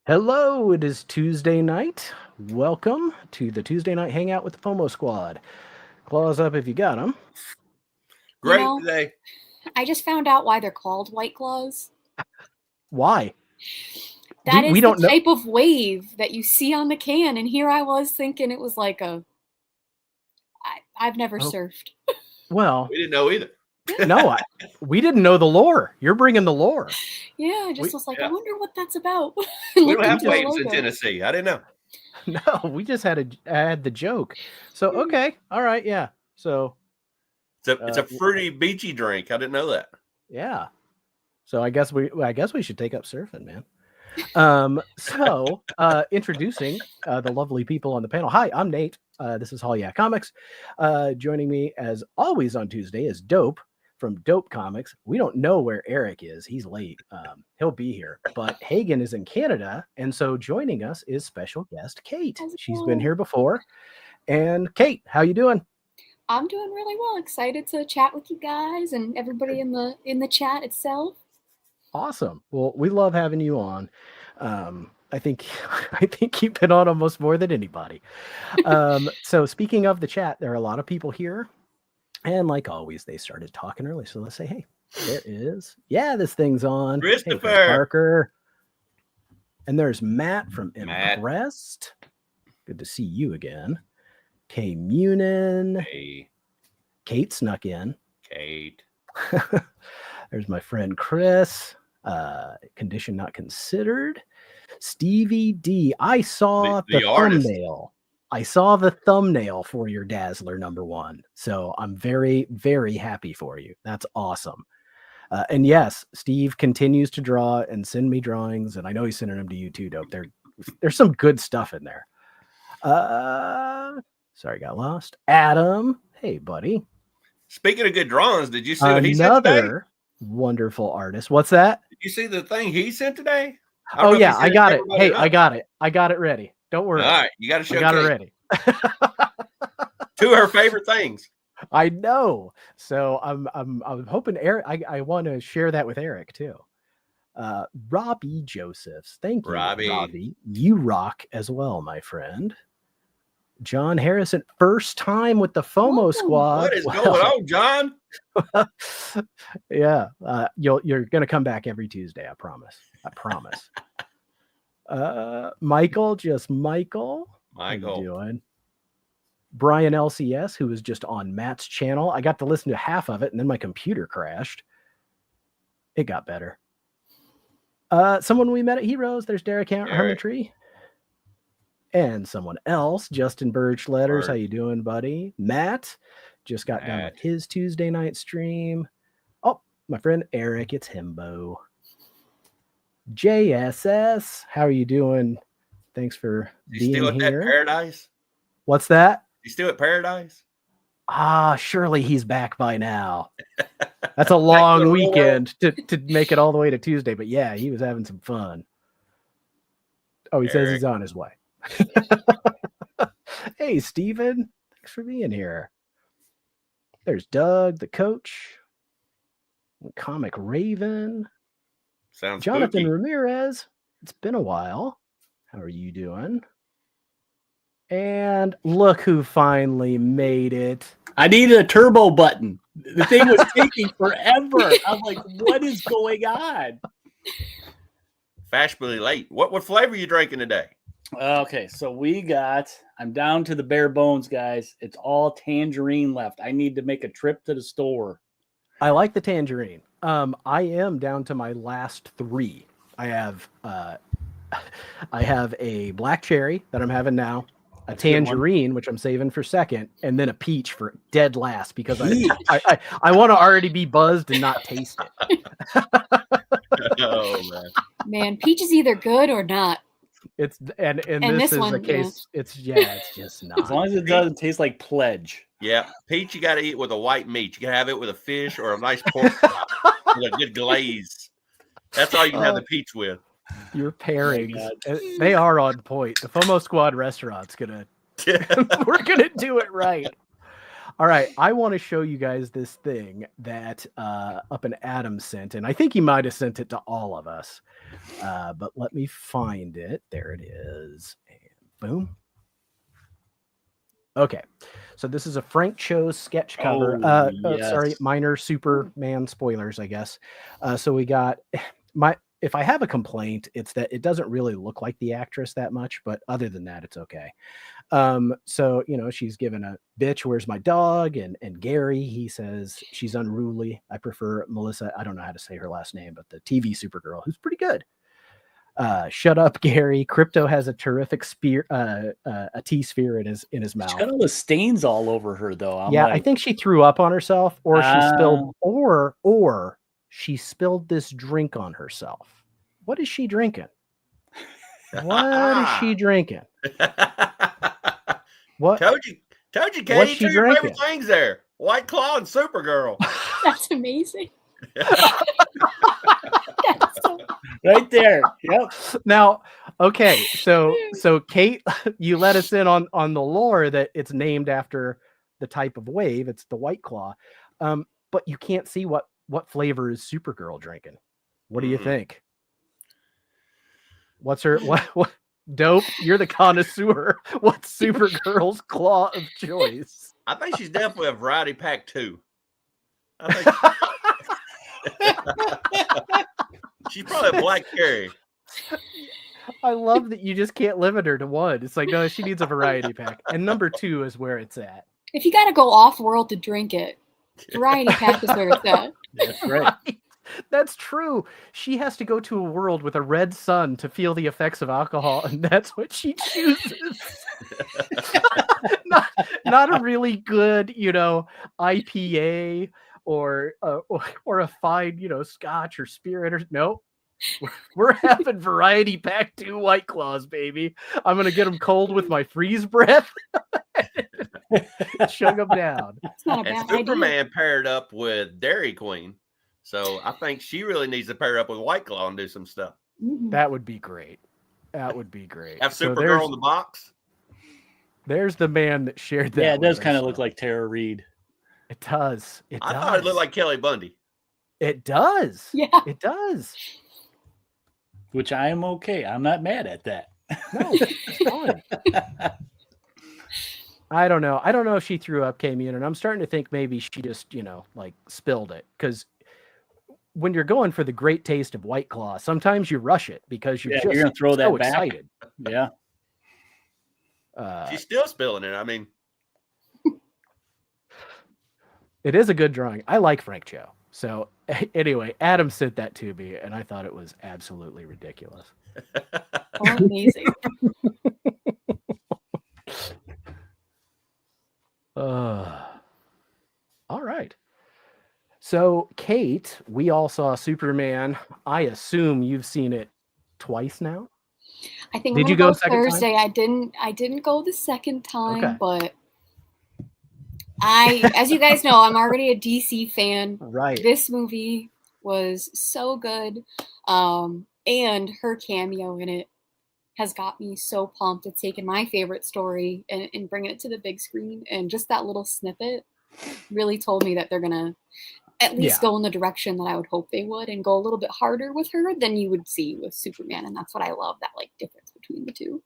Hello, it is Tuesday night. Welcome to the Tuesday night hangout with the FOMO squad. Claws up if you got them. You Great know, today. I just found out why they're called White Claws. Why? That we is the don't know. type of wave that you see on the can, and here I was thinking it was like I've never Oh, surfed. well, We didn't know either. no, we didn't know the lore. You're bringing the lore. Yeah, I just We, was like, I Yeah. wonder what that's about. We Looked don't have into the waves in logo. Tennessee. I didn't know. no, we just had the joke. So okay, all right, yeah. So It's a fruity, beachy drink. I didn't know that. yeah. So I guess we should take up surfing, man. So introducing the lovely people on the panel. Hi, I'm Nate. This is Hall Yeah Comics. Joining me as always on Tuesday is Dope from Dope Comics. We don't know where Eric is. He's late. He'll be here, but Hagen is in Canada, and so joining us is special guest Cait. She's been here before. And Cait, how you doing? I'm doing really well. Excited to chat with you guys and everybody in the chat itself. Awesome. Well, we love having you on. I think you've been on almost more than anybody. So speaking of the chat, there are a lot of people here, and like always, they started talking early. So let's say, hey, there is, this thing's on. Hey, Christopher Chris Parker, and there's Matt from Matt. Impressed. Good to see you again. Kay Munin. Hey, Cait snuck in. Cait. There's my friend Chris. Condition not considered. Stevie D. I saw the thumbnail. I saw the thumbnail for your Dazzler #1. So I'm very, very happy for you. That's awesome. And yes, Steve continues to draw and send me drawings, and I know he's sending them to you too, Dope. There's some good stuff in there. Sorry, got lost. Adam, hey buddy. Speaking of good drawings, did you see what he sent today? Another wonderful artist. What's that? Did you see the thing he sent today? Oh yeah, I got it. Hey, I got it. I got it ready. Don't worry. All right, you got to show. I got it ready. Two of her favorite things. I know. So I'm hoping Eric. I want to share that with Eric too. Robbie Josephs, thank you, Robbie. You rock as well, my friend. John Harrison, first time with the FOMO squad. What is going on, John? Yeah, you're gonna come back every Tuesday. I promise. I promise. Michael, just Michael. How you doing? Brian LCS, who was just on Matt's channel. I got to listen to half of it, and then my computer crashed. It got better. Someone we met at Heroes. There's Derek Hermitry. And someone else, Justin Birch Letters. How you doing, buddy? Matt just got done with his Tuesday night stream. Oh, my friend Eric, it's Himbo. JSS, how are you doing? Thanks for being still at here. That Paradise? What's that? He's still at Paradise? Surely he's back by now. That's a long weekend to make it all the way to Tuesday. But yeah, he was having some fun. Oh, he says he's on his way. Hey, Steven. Thanks for being here. There's Doug, the coach. Comic Raven. Sounds Jonathan spooky. Ramirez. It's been a while. How are you doing? And look who finally made it. I needed a turbo button. The thing was taking forever. I'm like, what is going on? Fashionably late. What flavor are you drinking today? Okay, so I'm down to the bare bones, guys. It's all tangerine left. I need to make a trip to the store. I like the tangerine. I am down to my last 3. I have a black cherry that I'm having now, a tangerine, which I'm saving for second, and then a peach for dead last because I want to already be buzzed and not taste it. Oh man, peach is either good or not. It's and this is the case. Yeah. It's just not. As long as it doesn't taste like Pledge. Yeah, peach you got to eat with a white meat. You can have it with a fish or a nice pork with a good glaze. That's all you can have the peach with. Your pairings, they are on point. The FOMO Squad restaurant's we're gonna do it right. All right, I want to show you guys this thing that Up and Adam sent, and I think he might have sent it to all of us. But let me find it. There it is. And boom. Okay, so this is a Frank Cho's sketch cover. Yes. Sorry, minor Superman spoilers, I guess. So we got if I have a complaint, it's that it doesn't really look like the actress that much, but other than that, it's okay. So, she's given a bitch, where's my dog? And Gary, he says she's unruly. I prefer Melissa. I don't know how to say her last name, but the TV Supergirl, who's pretty good. Shut up, Gary. Crypto has a terrific spear, a T-sphere in his mouth. She's got all the stains all over her, though. I think she threw up on herself, or she spilled, or she spilled this drink on herself. What is she drinking? What is she drinking? What? Told you, Katie. Two of your favorite things there: White Claw and Supergirl. That's amazing. Right there. Yep. Now, okay, so Kate, you let us in on the lore that it's named after the type of wave. It's the White Claw, but you can't see what flavor is Supergirl drinking. What do you think? What's her what? Dope, you're the connoisseur. What's Supergirl's claw of choice? I think she's definitely a variety pack too. She's probably a black cherry. I love that you just can't limit her to one. It's like, no, she needs a variety pack. And number 2 is where it's at. If you got to go off world to drink it, variety pack is where it's at. That's right. That's true. She has to go to a world with a red sun to feel the effects of alcohol, and that's what she chooses. not a really good, IPA or a fine, Scotch or spirit. Or no, we're having variety pack 2 White Claws, baby. I'm gonna get them cold with my freeze breath. Chug them down. That's not a bad and Superman idea. paired up with Dairy Queen. So I think she really needs to pair up with White Claw and do some stuff. That would be great. Have Supergirl in the box. There's the man that shared that. Yeah, it does kind of look like Tara Reid. It does. I thought it looked like Kelly Bundy. It does. Yeah. It does. Which I am okay. I'm not mad at that. No, it's fine. I don't know. I don't know if she threw up, K-Mun, and I'm starting to think maybe she just, spilled it. Because when you're going for the great taste of White Claw, sometimes you rush it because you're going to throw that back. Excited. Yeah. She's still spilling it. I mean, it is a good drawing. I like Frank Cho. So anyway, Adam sent that to me, and I thought it was absolutely ridiculous. Amazing. All right. So, Kate, we all saw Superman. I assume you've seen it twice now. I think Did you go Thursday? Time? I didn't go the second time, okay. But as you guys know, I'm already a DC fan. Right. This movie was so good. And her cameo in it has got me so pumped. It's taken my favorite story and bringing it to the big screen. And just that little snippet really told me that they're going to at least go in the direction that I would hope they would and go a little bit harder with her than you would see with Superman. And that's what I love, that difference between the two.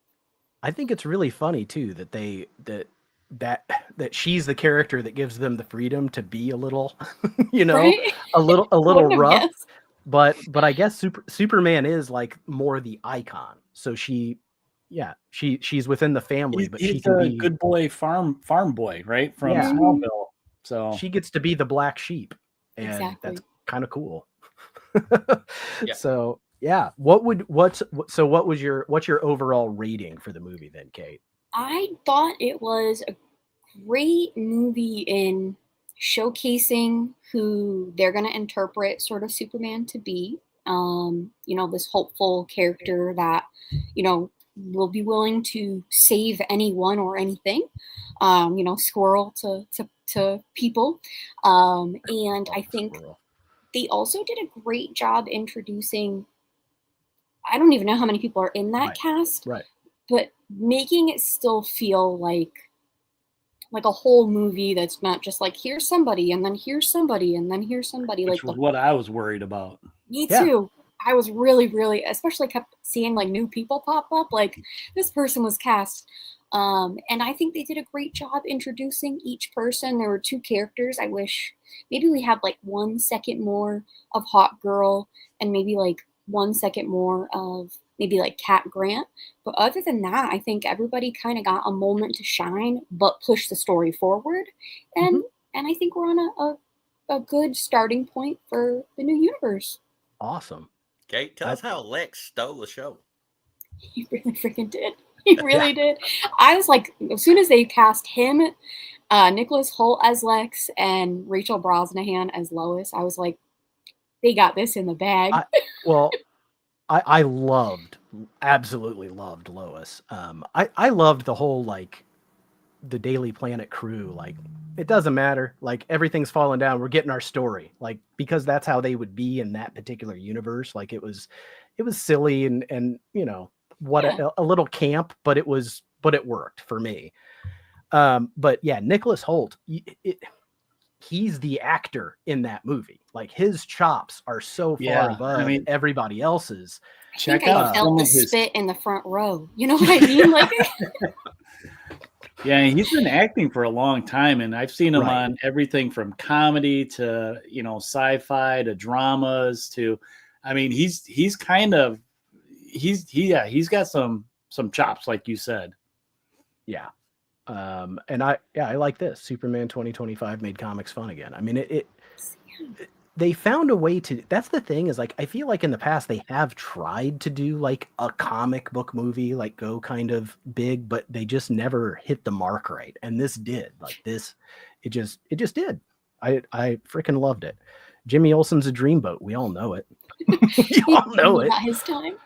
I think it's really funny too that that she's the character that gives them the freedom to be a little, right? a little rough. Guessed. But I guess Superman is more the icon. So she's within the family, but she can be good boy farm boy, right? From Smallville. So she gets to be the black sheep, and exactly. That's kind of cool. Yeah. So what's your overall rating for the movie then, Kate? I thought it was a great movie in showcasing who they're going to interpret sort of Superman to be. This hopeful character that, will be willing to save anyone or anything, squirrel to people. And I think they also did a great job introducing, I don't even know how many people are in that cast, right? But making it still feel like like a whole movie that's not just like here's somebody and then here's somebody and then here's somebody. Which was what I was worried about. Me too. I was really, especially kept seeing like new people pop up. Like this person was cast. And I think they did a great job introducing each person. There were 2 characters. I wish maybe we had like 1 second more of Hot Girl and maybe like 1 second more of maybe like Cat Grant. But other than that, I think everybody kind of got a moment to shine, but push the story forward. And I think we're on a good starting point for the new universe. Awesome. Kate, tell us how Lex stole the show. He really freaking did. He really did. I was like, as soon as they cast him, Nicholas Hoult as Lex and Rachel Brosnahan as Lois, I was like, they got this in the bag. I absolutely loved Lois. I loved the whole, like, the Daily Planet crew. Like, it doesn't matter. Like, everything's falling down. We're getting our story. Like, because that's how they would be in that particular universe. Like, it was silly and you know, a little camp, but it worked for me. But yeah, Nicholas Hoult, he's the actor in that movie. Like, his chops are so far above everybody else's. I felt the spit in the front row. You know what I mean? Like, yeah, he's been acting for a long time, and I've seen him on everything from comedy to, you know, sci-fi to dramas to, I mean, he's got some chops, like you said. Yeah. And I like this. Superman 2025 made comics fun again. I mean, they found a way to, that's the thing, is like, I feel like in the past they have tried to do like a comic book movie, like go kind of big, but they just never hit the mark right. And this did. Like this, it just did. I freaking loved it. Jimmy Olsen's a dreamboat. We all know it. You all know it. Not his time.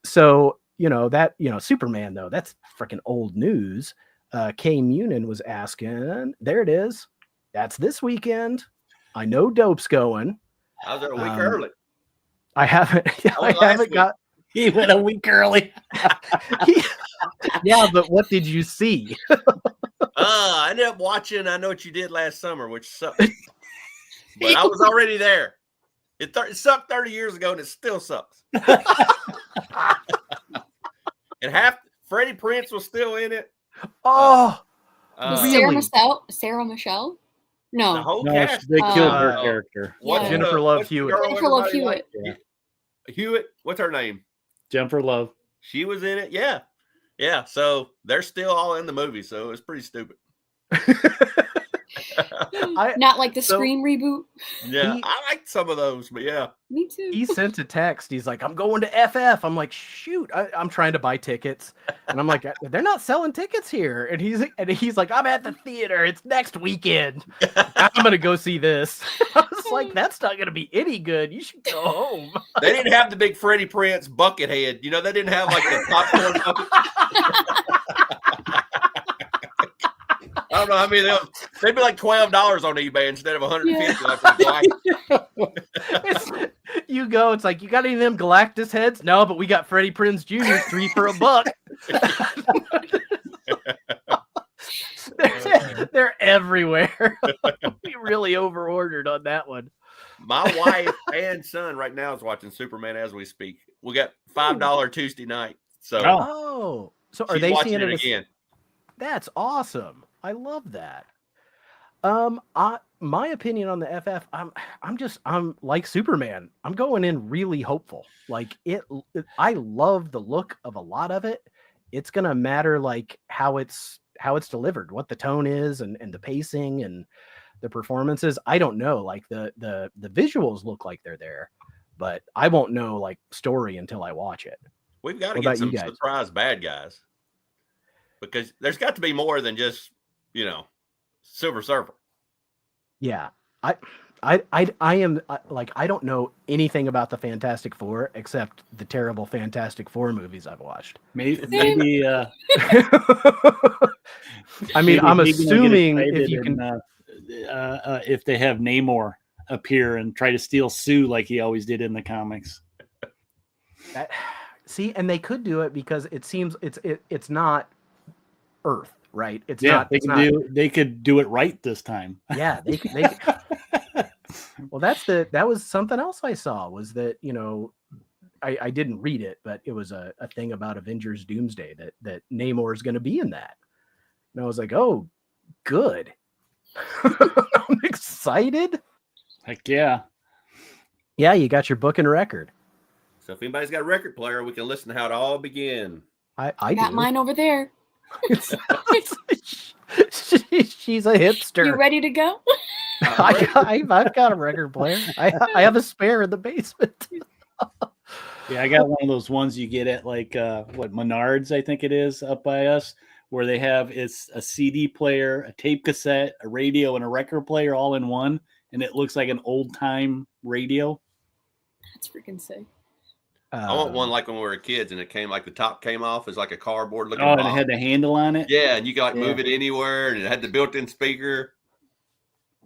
So, you know, Superman, though, that's freaking old news. Kay Munin was asking, there it is. That's this weekend. I know Dope's going. I was there a week early. I haven't got. He went a week early. Yeah, but what did you see? I ended up watching I Know What You Did Last Summer, which sucked. But I was already there. It sucked 30 years ago, and it still sucks. And Freddie Prinze was still in it. Oh, really? Sarah Michelle? No. The whole cast. They killed her character. Jennifer Love Hewitt. Jennifer Love Hewitt. Hewitt. What's her name? Jennifer Love. She was in it. Yeah. Yeah. So they're still all in the movie. So it's pretty stupid. Not like the Scream reboot. Yeah, I liked some of those, but yeah. Me too. He sent a text. He's like, I'm going to FF. I'm like, shoot, I'm trying to buy tickets. And I'm like, they're not selling tickets here. And he's like, I'm at the theater. It's next weekend. I'm going to go see this. I was like, that's not going to be any good. You should go home. They didn't have the big Freddie Prinze bucket head. You know, they didn't have like the popcorn bucket. I don't know. I mean, they'd be like $12 on eBay instead of $150. You go, it's like, you got any of them Galactus heads? No, but we got Freddie Prinze Jr. 3 for $1. They're everywhere. We really overordered on that one. My wife and son right now is watching Superman as we speak. We got $5 Tuesday night. So, so are they seeing it again? That's awesome. I love that. My opinion on the FF, I'm like Superman. I'm going in really hopeful. Like I love the look of a lot of it. It's gonna matter like how it's delivered, what the tone is, and the pacing and the performances. I don't know. Like the visuals look like they're there, but I won't know like story until I watch it. We've got to get some surprise bad guys, because there's got to be more than just, you know, Silver Surfer. Yeah. I am like, I don't know anything about the Fantastic Four except the terrible Fantastic Four movies I've watched. Maybe I mean, I'm assuming if you can, if they have Namor appear and try to steal Sue like he always did in the comics. See, and they could do it because it seems it's not Earth, right? It's yeah, not. They could do it right this time. Yeah, they could. Well, that was something else I saw was that, I didn't read it, but it was a thing about Avengers Doomsday that Namor is going to be in that. And I was like, oh, good. I'm excited. Heck yeah. Yeah, you got your book and record. So if anybody's got a record player, we can listen to how it all began. I got do. mine over there. She's a hipster. You ready to go? I've got a record player. I have a spare in the basement. Yeah, I got one of those ones you get at like Menards, I think it is, up by us, where they have it's a CD player, a tape cassette, a radio, and a record player all in one, and it looks like an old time radio. That's freaking sick. I want one like when we were kids, and it came like the top came off as like a cardboard looking. Oh, and it had the handle on it. Yeah, and you could like move it anywhere, and it had the built-in speaker.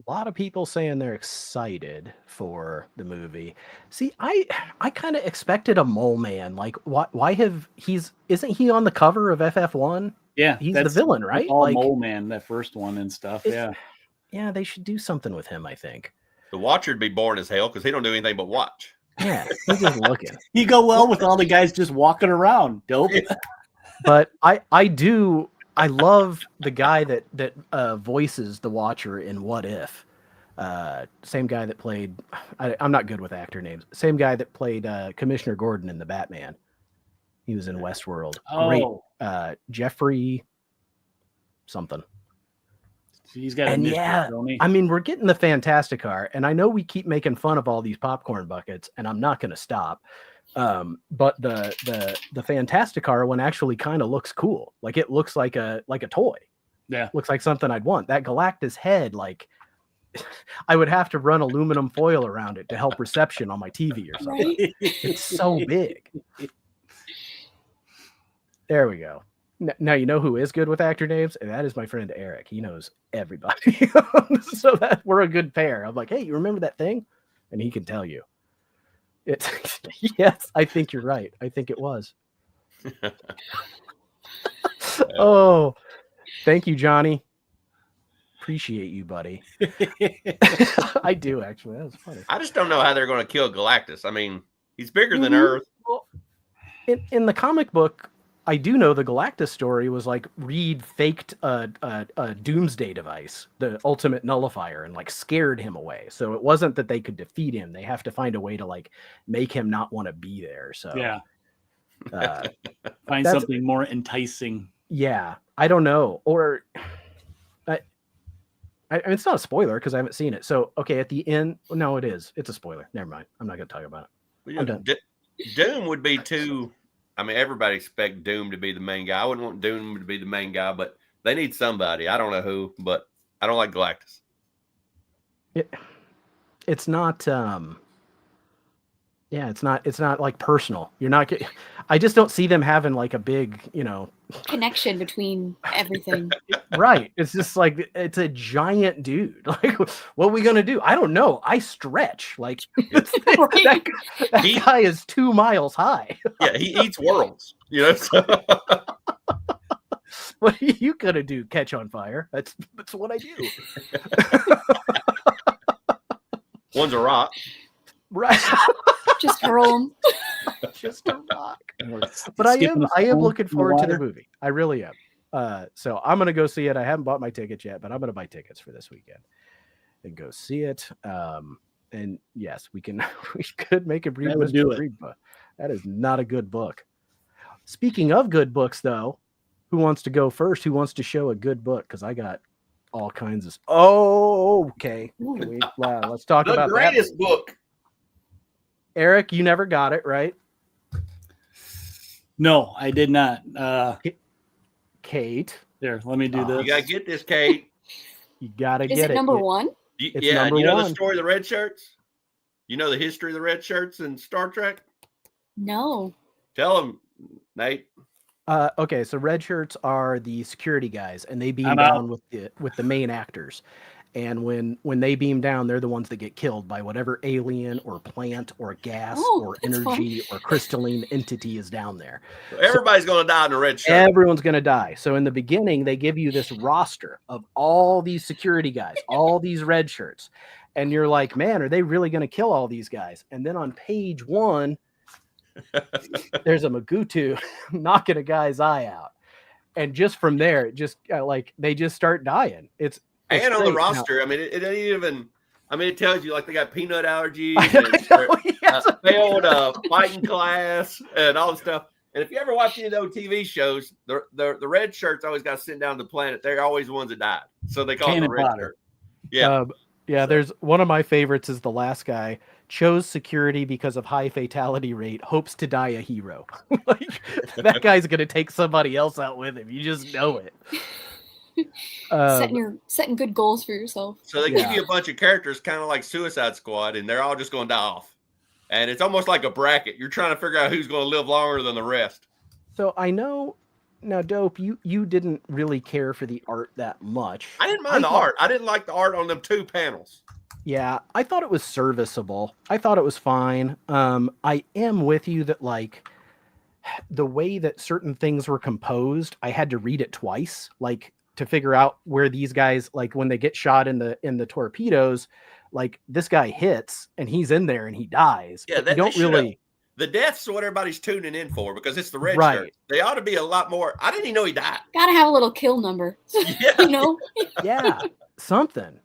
A lot of people saying they're excited for the movie. See, I kind of expected a mole man. Like, why isn't he on the cover of FF1? Yeah, he's the villain, right? All like, Mole Man, that first one and stuff. Yeah, they should do something with him. I think the Watcher'd be boring as hell because he don't do anything but watch. Yeah, he's just looking. He go well with all the guys just walking around. Dope. But I love the guy that voices the Watcher in What If. Same guy that played. I'm not good with actor names. Same guy that played Commissioner Gordon in the Batman. He was in Westworld. Oh. Great. Jeffrey something. He's got and I mean, we're getting the Fantasticar, and I know we keep making fun of all these popcorn buckets, and I'm not going to stop. But the Fantasticar one actually kind of looks cool. Like it looks like a toy. Yeah, looks like something I'd want. That Galactus head, like I would have to run aluminum foil around it to help reception on my TV or something. Right? It's so big. There we go. Now you know who is good with actor names, and that is my friend Eric. He knows everybody, so that we're a good pair. I'm like, hey, you remember that thing? And he can tell you. It's yes, I think you're right. I think it was. Oh, thank you, Johnny. Appreciate you, buddy. I do actually. That was funny. I just don't know how they're going to kill Galactus. I mean, he's bigger than Earth. Well, in the comic book, I do know the Galactus story was like Reed faked a doomsday device, the ultimate nullifier, and like scared him away. So it wasn't that they could defeat him. They have to find a way to like make him not want to be there. So yeah, find something more enticing. Yeah, I don't know. Or I mean, it's not a spoiler because I haven't seen it. So okay, at the end, no, it is. It's a spoiler. Never mind. I'm not going to talk about it. I'm done. Doom would be too. I mean, everybody expects Doom to be the main guy. I wouldn't want Doom to be the main guy, but they need somebody. I don't know who, but I don't like Galactus. It's not. Yeah, it's not like personal. You're not. I just don't see them having like a big, connection between everything. Right. It's just like it's a giant dude. Like, what are we gonna do? I don't know. I stretch. Like that guy is 2 miles high. Yeah, he eats worlds. So. What are you gonna do? Catch on fire? That's what I do. One's a rock. Right. Just hurl him. Just a rock. But I am looking forward to the movie. I really am. So I'm gonna go see it. I haven't bought my tickets yet, but I'm gonna buy tickets for this weekend and go see it. And yes, we could make a brief book. That is not a good book. Speaking of good books, though, who wants to go first? Who wants to show a good book? Because I got all kinds of. Oh, okay. Let's talk about the greatest book. Eric, you never got it, right? No, I did not. Cait. There, let me do this. You got to get this, Cait. You got to get it. Is it number one? Yeah, you know the story of the red shirts? You know the history of the red shirts in Star Trek? No. Tell them, Nate. Okay, so red shirts are the security guys, and they beam down with the main actors. And when they beam down, they're the ones that get killed by whatever alien or plant or gas or energy or crystalline entity is down there. So everybody's going to die in a red shirt. Everyone's going to die. So in the beginning, they give you this roster of all these security guys, all these red shirts. And you're like, man, are they really going to kill all these guys? And then on page 1, there's a Magutu knocking a guy's eye out. And just from there, it just they just start dying. It's and on the roster, now, I mean, it ain't even. I mean, it tells you like they got peanut allergies, and failed fighting class, and all this stuff. And if you ever watch any of those TV shows, the red shirts always got sent down to the planet. They're always the ones that died, so they call them the red shirt. Yeah, yeah. So. There's one of my favorites is the last guy chose security because of high fatality rate, hopes to die a hero. Like that guy's gonna take somebody else out with him. You just know it. Setting good goals for yourself. So they give you a bunch of characters kind of like Suicide Squad, and they're all just going to die off. And it's almost like a bracket. You're trying to figure out who's going to live longer than the rest. So I know now, Dope, you didn't really care for the art that much. I didn't mind the art. I didn't like the art on them 2 panels. Yeah, I thought it was serviceable. I thought it was fine. I am with you that like the way that certain things were composed, I had to read it twice, like to figure out where these guys, like when they get shot in the torpedoes, like this guy hits and he's in there and he dies. Yeah, they don't really. The death's what everybody's tuning in for because it's the red shirt. They ought to be a lot more. I didn't even know he died. Gotta have a little kill number. Yeah. You know? Yeah, something.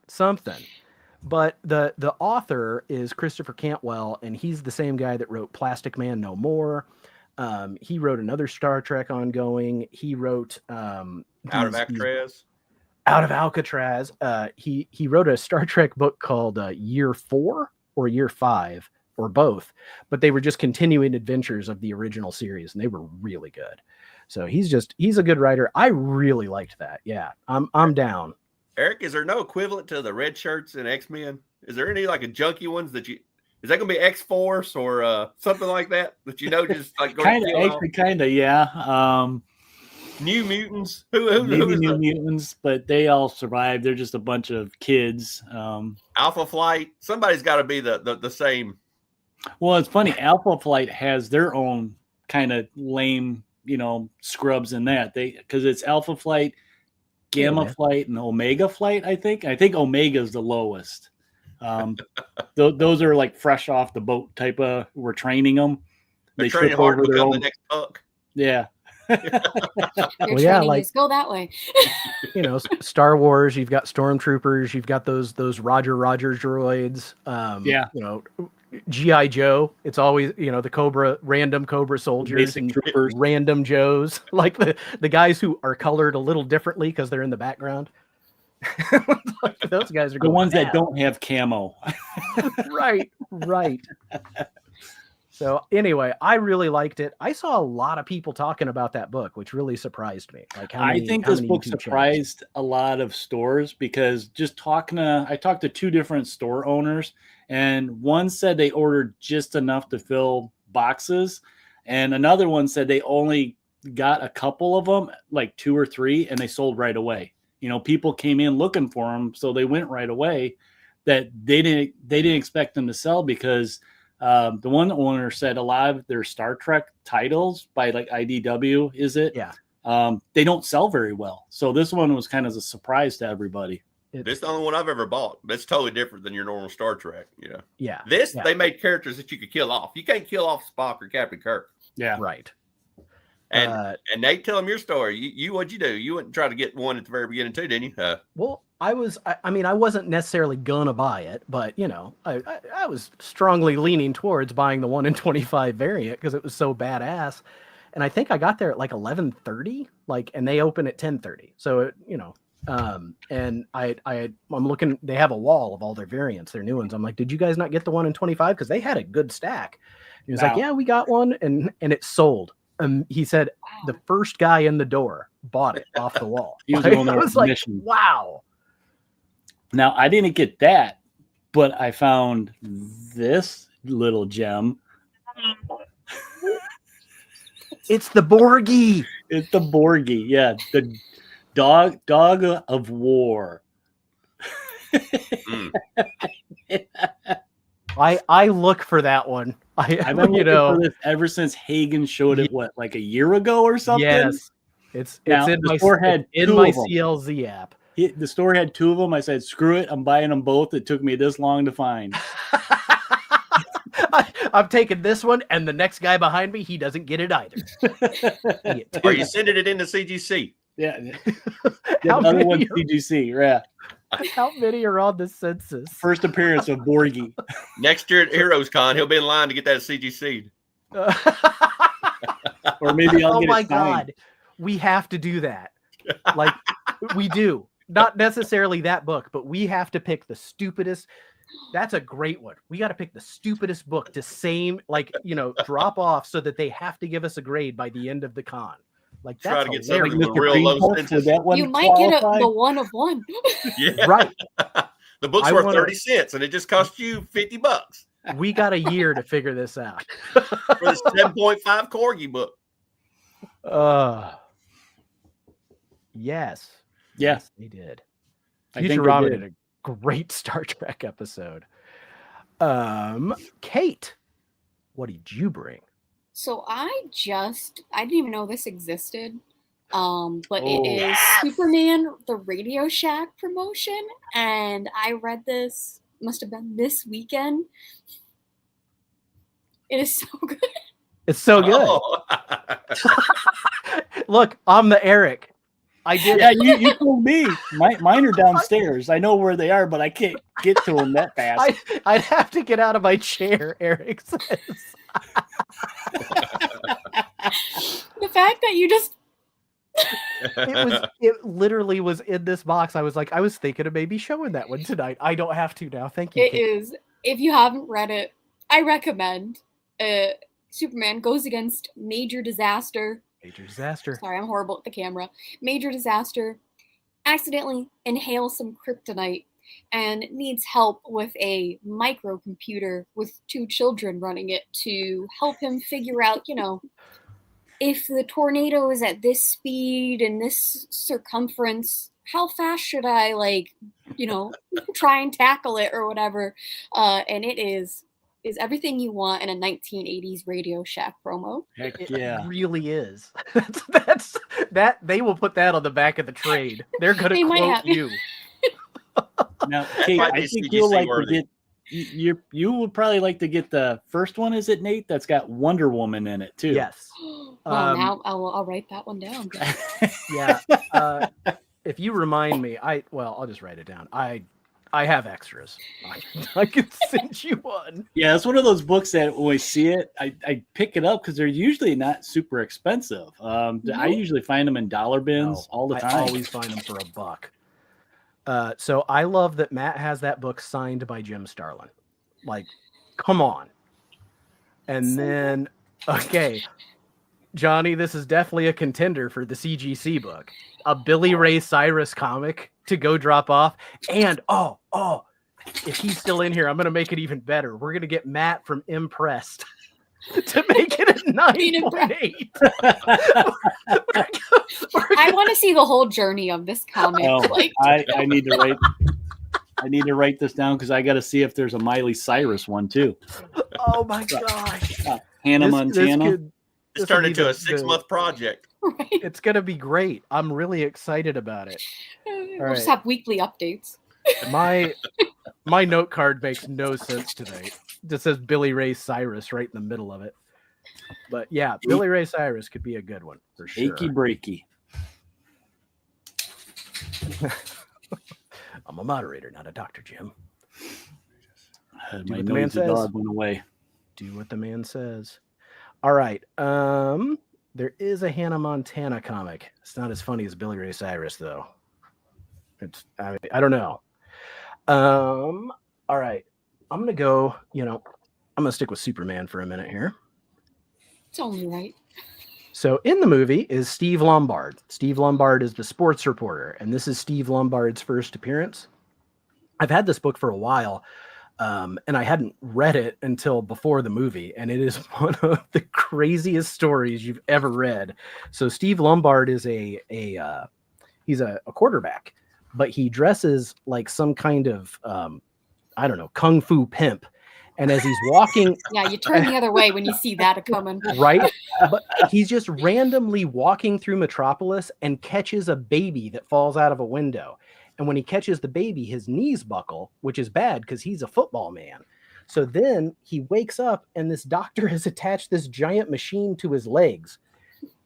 But the author is Christopher Cantwell, and he's the same guy that wrote Plastic Man No More. He wrote another Star Trek ongoing. He wrote Out of Alcatraz. Out of Alcatraz. He wrote a Star Trek book called Year 4 or Year 5 or both, but they were just continuing adventures of the original series, and they were really good. So he's a good writer. I really liked that. Yeah, I'm down. Eric, is there no equivalent to the red shirts in X-Men? Is there any like a junky ones that you? Is that going to be X-Force or something like that just like kind of, yeah. New Mutants, who New Mutants, but they all survived. They're just a bunch of kids. Alpha Flight. Somebody's got to be the same. Well, it's funny. Alpha Flight has their own kind of lame, scrubs in that because it's Alpha Flight, Gamma Flight, and Omega Flight. I think Omega is the lowest. Those are like fresh off the boat type of. We're training them. They're training hard to become the next Puck. Yeah. Like go that way. Star Wars. You've got stormtroopers. You've got those Roger droids. G.I. Joe. It's always the random Cobra soldiers, basic and troopers, random Joes, like the guys who are colored a little differently because they're in the background. Like those guys are the ones that don't have camo. Right. So anyway, I really liked it. I saw a lot of people talking about that book, which really surprised me. Like I think this book surprised a lot of stores because I talked to 2 different store owners, and one said they ordered just enough to fill boxes, and another one said they only got a couple of them, like 2 or 3, and they sold right away. People came in looking for them, so they went right away. That they didn't expect them to sell because the one owner said a lot of their Star Trek titles by like IDW, is it? Yeah. They don't sell very well. So this one was kind of a surprise to everybody. This is the only one I've ever bought. That's totally different than your normal Star Trek. Yeah. They made characters that you could kill off. You can't kill off Spock or Captain Kirk. Yeah. Right. And Nate, tell them your story. What'd you do? You went and tried to get one at the very beginning too, didn't you? Well, I wasn't necessarily gonna buy it, but I was strongly leaning towards buying the 1 in 25 variant because it was so badass. And I think I got there at like 11:30, and they open at 10:30. So and I'm looking. They have a wall of all their variants, their new ones. I'm like, did you guys not get the 1 in 25? Because they had a good stack. He was like, yeah, we got one, and it sold. He said the first guy in the door bought it off the wall. He was I on was like, wow. Now I didn't get that, but I found this little gem. It's the Borgie. It's the Borgie. Yeah, the dog of war. Mm. I look for that one. I've been looking for this ever since Hagen showed it. What, like a year ago or something? Yes, it's in my CLZ app. The store had 2 of them. I said, "Screw it! I'm buying them both." It took me this long to find. I'm taking this one, and the next guy behind me, he doesn't get it either. Are you sending it into CGC? Yeah. The other one's CGC, yeah. How many are on the census? First appearance of Borgie. Next year at Heroes Con, he'll be in line to get that CGC. Or maybe I'll get it. Oh my God. We have to do that. Like, we do. Not necessarily that book, but we have to pick the stupidest. That's a great one. We got to pick the stupidest book to drop off so that they have to give us a grade by the end of the con. Like, that's try to get something with real low census. You might get the one of one. Yeah. Right. The book's worth 30 cents and it just cost you $50. We got a year to figure this out. For the 7.5 Corgi book. Yes. Yes, they did. Futurama did a great Star Trek episode. Cait, what did you bring? So I didn't even know this existed. But it is Superman, the Radio Shack promotion. And I read this, must have been this weekend. It is so good. It's so good. Oh. Look, I'm the Eric. I did. Yeah, you told me. Mine are downstairs. I know where they are, but I can't get to them that fast. I'd have to get out of my chair, Eric says. The fact that you just it literally was in this box. I was thinking of maybe showing that one tonight. I don't have to now. Thank you. It is. If you haven't read it, I recommend. Superman goes against Major Disaster. Sorry, I'm horrible at the camera. Major Disaster accidentally inhales some kryptonite and needs help with a microcomputer with 2 children running it to help him figure out, if the tornado is at this speed and this circumference, how fast should I, try and tackle it or whatever. And it is everything you want in a 1980s Radio Shack promo. Heck yeah. It really is. That's that. They will put that on the back of the trade. They're going to quote you. Now, Cait, I think you'll like to get. You would probably like to get the first one. Is it, Nate? That's got Wonder Woman in it too. Yes. Now I'll write that one down. Yeah. If you remind me, I'll just write it down. I have extras. I can send you one. Yeah, it's one of those books that when I see it, I pick it up because they're usually not super expensive. I usually find them in dollar bins all the time. I always find them for $1. So I love that Matt has that book signed by Jim Starlin. Like, come on. And then, okay, Johnny, this is definitely a contender for the CGC book. A Billy Ray Cyrus comic to go drop off. And, if he's still in here, I'm going to make it even better. We're going to get Matt from Impressed to make it a 9.8. I want to see the whole journey of this comic. I need to write this down because I got to see if there's a Miley Cyrus one too. Oh my gosh. Hannah Montana. It's turned into a 6-month project. Right. It's going to be great. I'm really excited about it. We'll just have weekly updates. My note card makes no sense today. It just says Billy Ray Cyrus right in the middle of it. But yeah, Billy Ray Cyrus could be a good one for sure. Achy breaky. I'm a moderator, not a doctor, Jim. My noisy dog went away. Do what the man says. All right. There is a Hannah Montana comic. It's not as funny as Billy Ray Cyrus, though. I don't know. All right. I'm going to go, I'm going to stick with Superman for a minute here. It's only right. So in the movie is Steve Lombard. Steve Lombard is the sports reporter, and this is Steve Lombard's first appearance. I've had this book for a while, and I hadn't read it until before the movie, and it is one of the craziest stories you've ever read. So Steve Lombard is he's a quarterback but he dresses like some kind of I don't know, kung fu pimp. And as he's walking, yeah, you turn the other way when you see that coming, right? But he's just randomly walking through Metropolis and catches a baby that falls out of a window. And when he catches the baby, his knees buckle, which is bad because he's a football man. So then he wakes up and this doctor has attached this giant machine to his legs.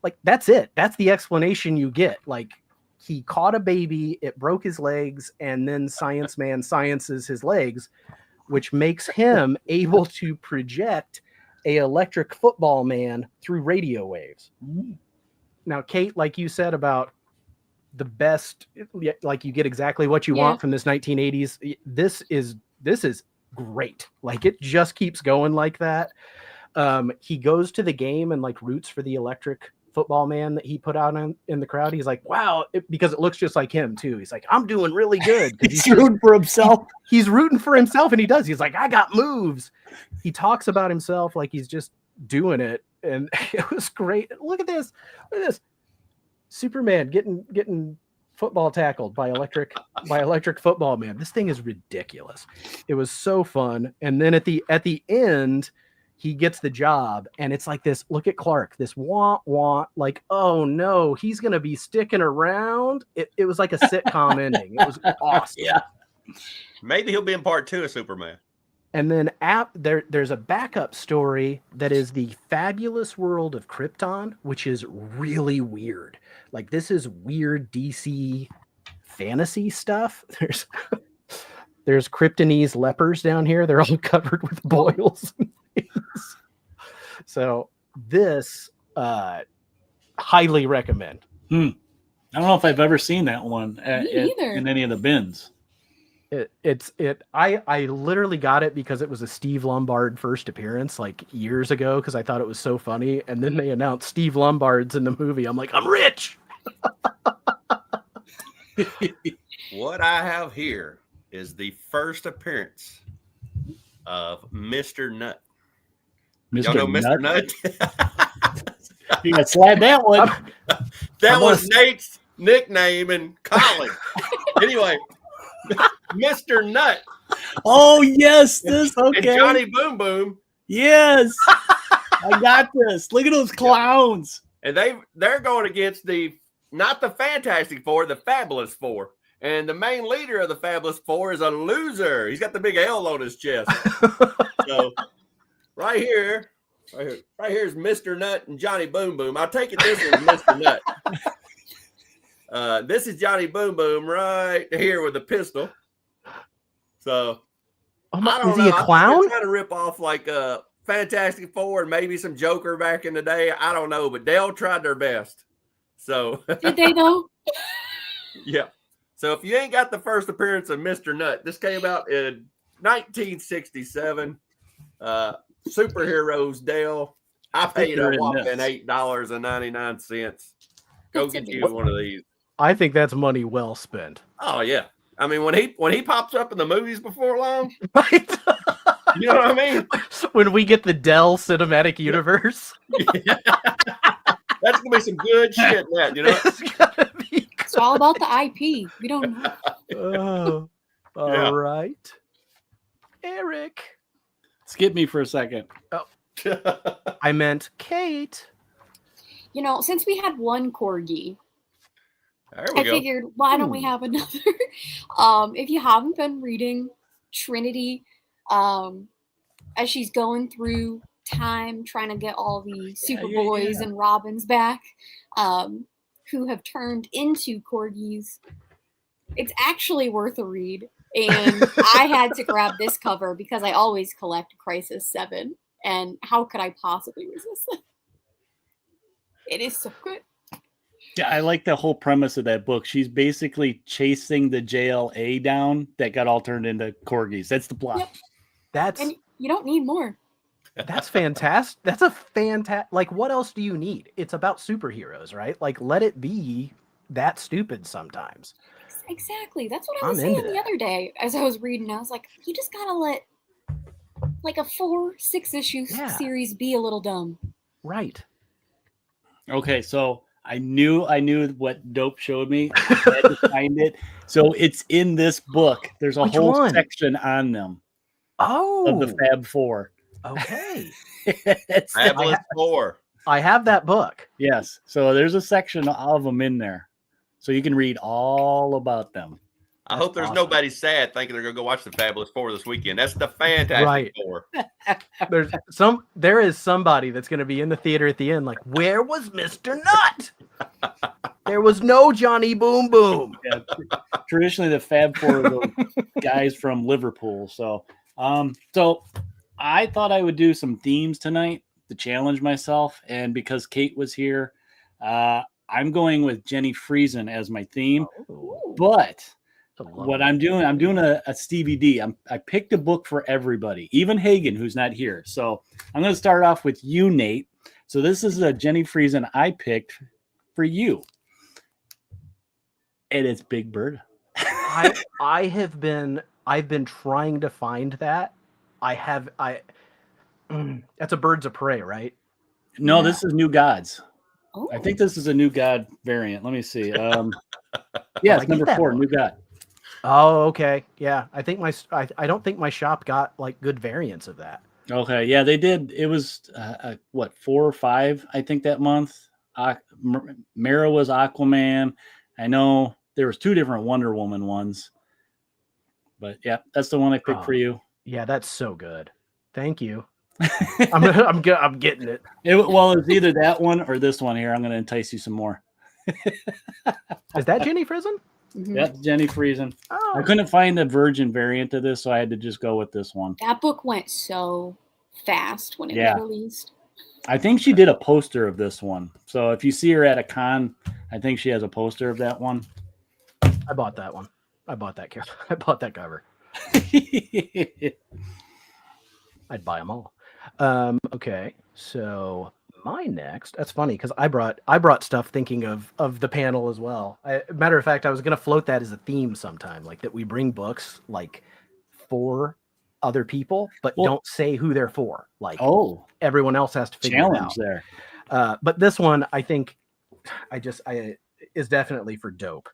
Like, that's it. That's the explanation you get. Like, he caught a baby, it broke his legs, and then Science Man sciences his legs, which makes him able to project a electric football man through radio waves. Now, Kate, like you said about the best, like you get exactly what you want from this 1980s. This is great. Like, it just keeps going like that. He goes to the game and like roots for the electric football man that he put out in the crowd. He's like, wow, because it looks just like him too. He's like, I'm doing really good. He's rooting for himself. He's rooting for himself, and he does. He's like, I got moves. He talks about himself like he's just doing it, and it was great. Look at this. Look at this. Superman getting football tackled by electric football man. This thing is ridiculous. It was so fun. And then at the end, he gets the job, and it's like this. Look at Clark, this wah, like, oh no, he's gonna be sticking around. It was like a sitcom ending. It was awesome. Yeah, maybe he'll be in part 2 of Superman. And then there's a backup story that is the Fabulous World of Krypton, which is really weird. Like, this is weird DC fantasy stuff. There's Kryptonese lepers down here. They're all covered with boils and things. So this, highly recommend. I don't know if I've ever seen that one in any of the bins. I literally got it because it was a Steve Lombard first appearance like years ago because I thought it was so funny, and then they announced Steve Lombard's in the movie. I'm like, I'm rich. What I have here is the first appearance of Mr. Nut. Y'all know Mr. Nut? You got slide that one. That was Nate's nickname in college. Anyway, Mr. Nut. Oh yes, this okay. And Johnny Boom Boom. Yes, I got this. Look at those clowns. And they're going against not the Fantastic Four, the Fabulous Four. And the main leader of the Fabulous Four is a loser. He's got the big L on his chest. So right here is Mr. Nut and Johnny Boom Boom. I take it this is Mr. Nut. This is Johnny Boom Boom right here with a pistol. So is he a clown? Trying to rip off like Fantastic Four and maybe some Joker back in the day. I don't know, but Dale tried their best. So did they though? Yeah. So if you ain't got the first appearance of Mr. Nut, this came out in 1967. Superheroes, Dale. I paid a whopping $8.99. Go get you one of these. I think that's money well spent. Oh yeah. I mean, when he pops up in the movies before long, right? You know what I mean? When we get the Dell Cinematic Universe. Yeah. That's gonna be some good shit, man. You know, it's all about the IP. We don't know. All right, Eric. Skip me for a second. Oh, I meant Kate. You know, since we had one corgi, I figured, why don't we have another? If you haven't been reading Trinity, as she's going through time trying to get all the Superboys and Robins back, who have turned into corgis, it's actually worth a read. And I had to grab this cover because I always collect Crisis 7, and how could I possibly resist it? It is so good. Yeah, I like the whole premise of that book. She's basically chasing the JLA down that got all turned into corgis. That's the plot. Yep. And you don't need more. That's fantastic. That's a fantastic. Like, what else do you need? It's about superheroes, right? Like, let it be that stupid sometimes. Exactly. That's what I was saying the other day as I was reading. I was like, you just gotta let like a 4-6 issue series be a little dumb. Right. Okay, so I knew what Dope showed me. I had to find it. So it's in this book. There's a whole section on them. Oh, of the Fab Four. Okay. It's Fabulous Four. I have that book. Yes. So there's a section of them in there. So you can read all about them. I hope there's nobody sad thinking they're going to go watch the Fabulous Four this weekend. That's the Fantastic Four. There is somebody that's going to be in the theater at the end like, where was Mr. Nut? There was no Johnny Boom Boom. Yeah. Traditionally, the Fab Four are those guys from Liverpool. So I thought I would do some themes tonight to challenge myself. And because Cait was here, I'm going with Jenny Friesen as my theme. Oh. But what I'm doing a Stevie D. I picked a book for everybody, even Hagen, who's not here. So I'm going to start off with you, Nate. So this is a Jenny Friesen I picked for you. And it's Big Bird. I've been trying to find that. That's a Birds of Prey, right? No, This is New Gods. Oh. I think this is a New God variant. Let me see. Yeah, it's number 4, New God. Oh, okay. Yeah, I don't think my shop got like good variants of that. Okay, yeah, they did. It was 4 or 5, I think, that month. Mara was Aquaman. I know there was 2 different Wonder Woman ones, but yeah, that's the one I picked for you. Yeah, that's so good. Thank you. I'm getting it. It's either that one or this one here. I'm going to entice you some more. Is that Jenny Friesen? Mm-hmm. That's Jenny Friesen. Oh. I couldn't find the Virgin variant of this, so I had to just go with this one. That book went so fast when it was released. I think she did a poster of this one. So if you see her at a con, I think she has a poster of that one. I bought that one. I bought that cover. I'd buy them all. Okay, so my next. That's funny because I brought stuff thinking of the panel as well. Matter of fact, I was going to float that as a theme sometime, like that we bring books like for other people, but don't say who they're for. Like, everyone else has to figure it out. There. But this one, I think, is definitely for Dope.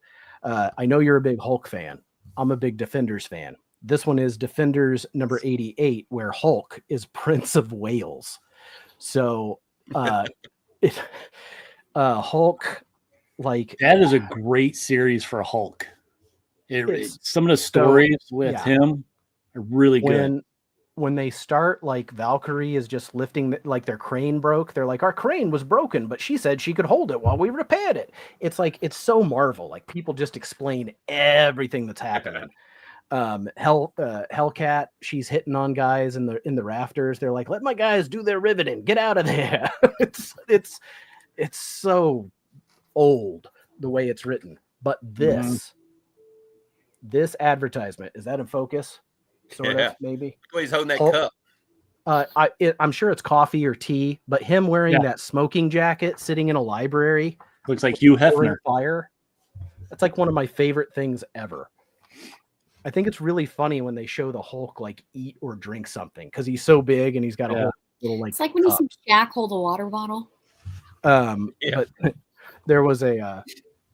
I know you're a big Hulk fan. I'm a big Defenders fan. This one is Defenders number 88, where Hulk is Prince of Wales. So, Hulk, like that is a great series for Hulk. Some of the stories with him are really good. When they start, like Valkyrie is just lifting, like their crane broke. They're like, our crane was broken, but she said she could hold it while we repaired it. It's like, it's so Marvel. Like people just explain everything that's happening. Hellcat, she's hitting on guys in the rafters. They're like, let my guys do their riveting. Get out of there. It's so old the way it's written. But this advertisement, is that in focus? Sort of, maybe. He's holding that cup. I'm sure it's coffee or tea, but him wearing that smoking jacket, sitting in a library, looks like Hugh Hefner. Fire. That's like one of my favorite things ever. I think it's really funny when they show the Hulk like eat or drink something because he's so big and he's got a whole little like. It's like when you see Shaq hold a water bottle. But there was a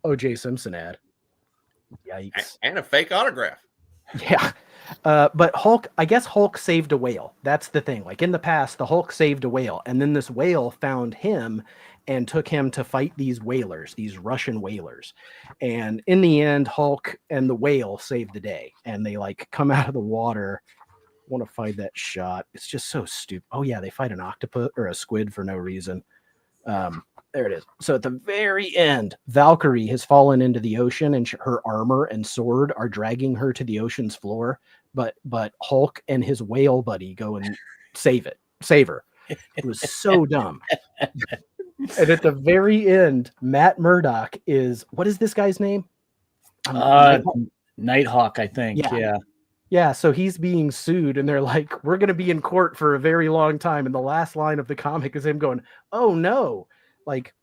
O.J. Simpson ad. Yikes! And a fake autograph. Yeah. But Hulk, I guess Hulk saved a whale. That's the thing. Like in the past, the Hulk saved a whale, and then this whale found him and took him to fight these whalers, these Russian whalers. And in the end, Hulk and the whale saved the day, and they like come out of the water. I want to find that shot. It's just so stupid. Oh yeah, they fight an octopus or a squid for no reason. There it is. So at the very end, Valkyrie has fallen into the ocean, and her armor and sword are dragging her to the ocean's floor. But Hulk and his whale buddy go and save her. It was so dumb. And at the very end, Matt Murdock is, what is this guy's name? Nighthawk, I think. Yeah. So he's being sued, and they're like, we're going to be in court for a very long time. And the last line of the comic is him going, oh no. Like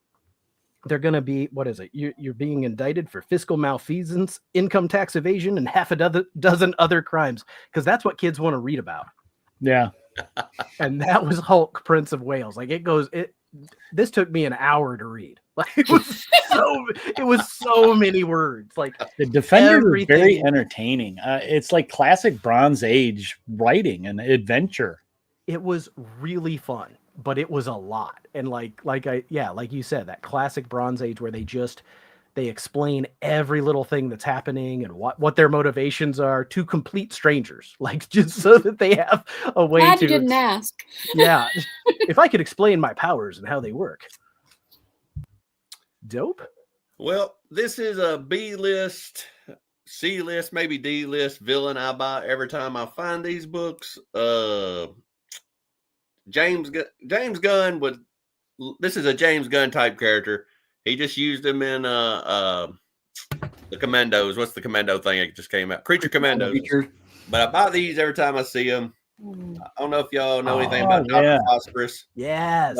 they're going to be, what is it? You're being indicted for fiscal malfeasance, income tax evasion, and half a dozen other crimes. Because that's what kids want to read about. Yeah. And that was Hulk, Prince of Wales. Like this took me an hour to read. Like it was so many words. Like the Defenders are very entertaining. It's like classic Bronze Age writing and adventure. It was really fun, but it was a lot. And like you said, that classic Bronze Age where they explain every little thing that's happening and what their motivations are to complete strangers, like just so that they have a way Glad to. You didn't ask. Yeah, if I could explain my powers and how they work. Dope. Well, this is a B-list, C-list, maybe D-list villain I buy every time I find these books. James Gunn would. This is a James Gunn type character. He just used them in the Commandos. What's the Commando thing that just came out? Creature Commandos. But I buy these every time I see them. I don't know if y'all know anything about Dr. Phosphorus. Yes.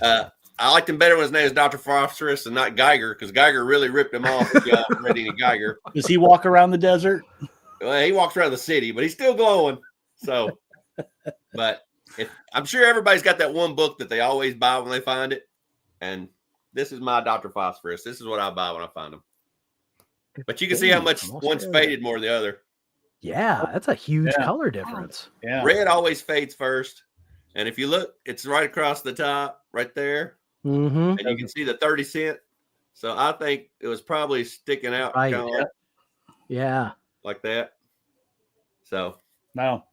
But, I liked him better when his name was Dr. Phosphorus and not Geiger, because Geiger really ripped him off if y'all read any Geiger. Does he walk around the desert? Well, he walks around the city, but he's still glowing. So, but I'm sure everybody's got that one book that they always buy when they find it. And this is my Dr. Phosphorus. This is what I buy when I find them. But you can see how much one's faded more than the other. Yeah, that's a huge color difference. Yeah. Red always fades first. And if you look, it's right across the top, right there. Mm-hmm. And you can see the 30 cent. So I think it was probably sticking out Right. kind of like that. So no.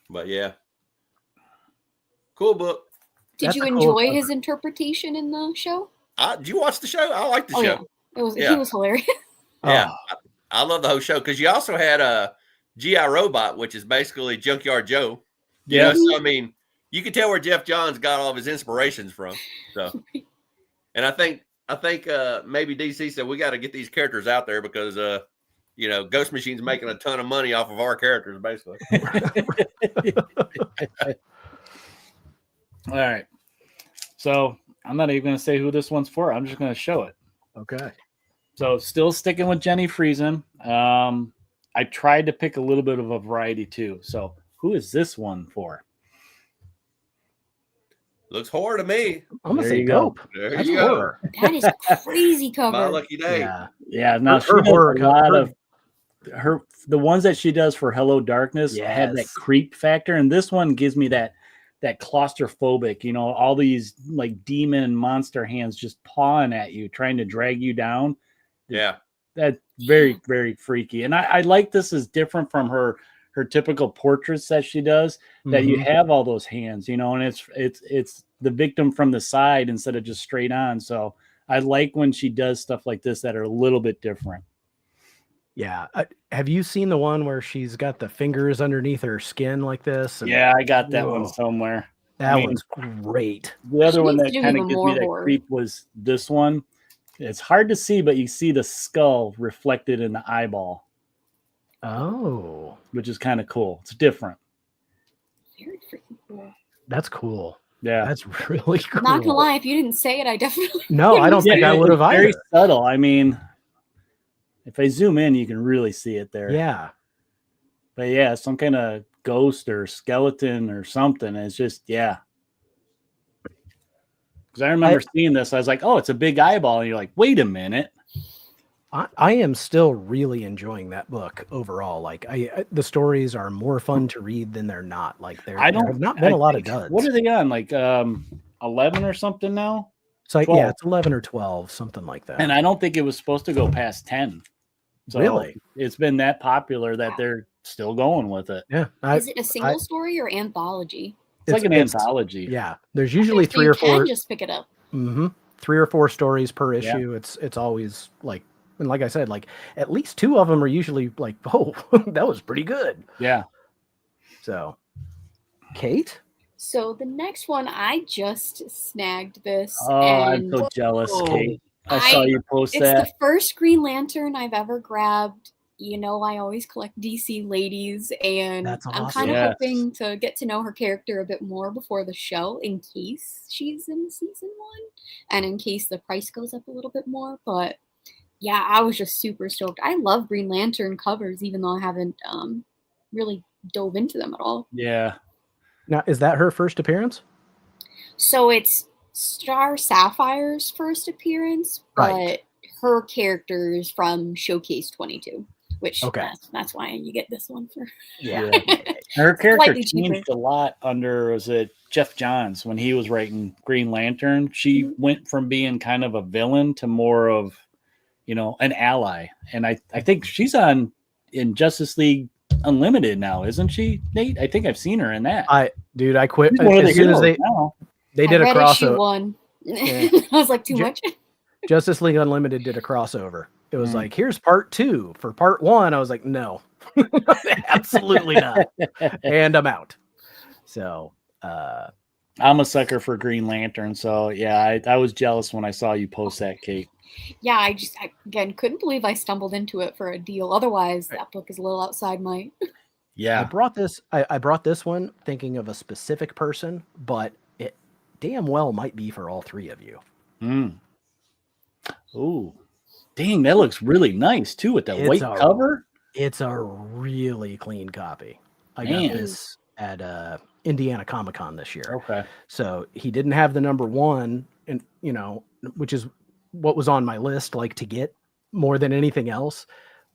But yeah. Cool book. Did you enjoy his interpretation in the show? Did you watch the show? I like the show. Yeah. He was hilarious. Yeah. I love the whole show because you also had a G.I. Robot, which is basically Junkyard Joe. Yeah. So, I mean, you can tell where Jeff Johns got all of his inspirations from. So, and I think maybe DC said we got to get these characters out there because Ghost Machine's making a ton of money off of our characters, basically. All right. So I'm not even going to say who this one's for. I'm just going to show it. Okay. So still sticking with Jenny Friesen. I tried to pick a little bit of a variety too. So who is this one for? Looks horror to me. I'm gonna say dope. There you go. That is crazy cover. My lucky day. Yeah. Now her horror cover. The ones that she does for Hello Darkness have that creep factor, and this one gives me that claustrophobic. All these like demon and monster hands just pawing at you, trying to drag you down. Yeah, that's very, very freaky. And I like this is different from her typical portraits that she does, that you have all those hands, and it's the victim from the side instead of just straight on. So I like when she does stuff like this that are a little bit different. Yeah. Have you seen the one where she's got the fingers underneath her skin like this? Yeah, I got that one somewhere. That one's great. The other one that kind of gives me that creep was this one. It's hard to see, but you see the skull reflected in the eyeball. Oh. Which is kind of cool. It's different. Very freaking cool. That's cool. Yeah. That's really cool. Not gonna lie, if you didn't say it, I definitely No, I don't think I would have either. Very subtle. I mean, if I zoom in, you can really see it there. Yeah. But yeah, some kind of ghost or skeleton or something. It's just, Because I remember seeing this. I was like, oh, it's a big eyeball. And you're like, wait a minute. I am still really enjoying that book overall. Like the stories are more fun to read than they're not. Like there have not been a lot of duds. What are they on? Like 11 or something now? So yeah, it's 11 or 12, something like that. And I don't think it was supposed to go past 10. So really? It's been that popular that they're still going with it. Yeah. Is it a single story or anthology? It's like an anthology. Yeah. There's usually 3 or 4. You can just pick it up. 3 or 4 stories per issue. Yeah. It's always like, and like I said, like at least 2 of them are usually like, oh, that was pretty good. Yeah. So, Cait? So the next one, I just snagged this. Oh, I'm so jealous, Cait. I saw you post that. It's the first Green Lantern I've ever grabbed. I always collect DC ladies, and awesome. I'm kind of hoping to get to know her character a bit more before the show in case she's in season 1 and in case the price goes up a little bit more. But yeah, I was just super stoked. I love Green Lantern covers, even though I haven't really dove into them at all. Yeah. Now, is that her first appearance? So it's Star Sapphire's first appearance, Right. but her character's from Showcase 22, which Okay. that's why you get this one for. Yeah. Her character Slightly changed cheaper. a lot under, was it Jeff Johns when he was writing Green Lantern? She went from being kind of a villain to more of, you know, an ally. And I think she's in Justice League Unlimited now, isn't she, Nate? I think I've seen her in that. I quit She's one of the as soon as heroes now. they did I a read issue crossover. 1. Yeah. I was like, too much. Justice League Unlimited did a crossover. It was like, here's part 2. For part 1, I was like, no, absolutely not. And I'm out. So I'm a sucker for Green Lantern. So yeah, I was jealous when I saw you post that, Kate. Yeah, I again couldn't believe I stumbled into it for a deal. Otherwise, that book is a little outside my. Yeah. I brought this one thinking of a specific person, but it damn well might be for all 3 of you. Oh, dang, that looks really nice too with that white cover. It's a really clean copy. I got this at Indiana Comic-Con this year. Okay. So he didn't have the number 1, and you know, which is what was on my list, like to get more than anything else.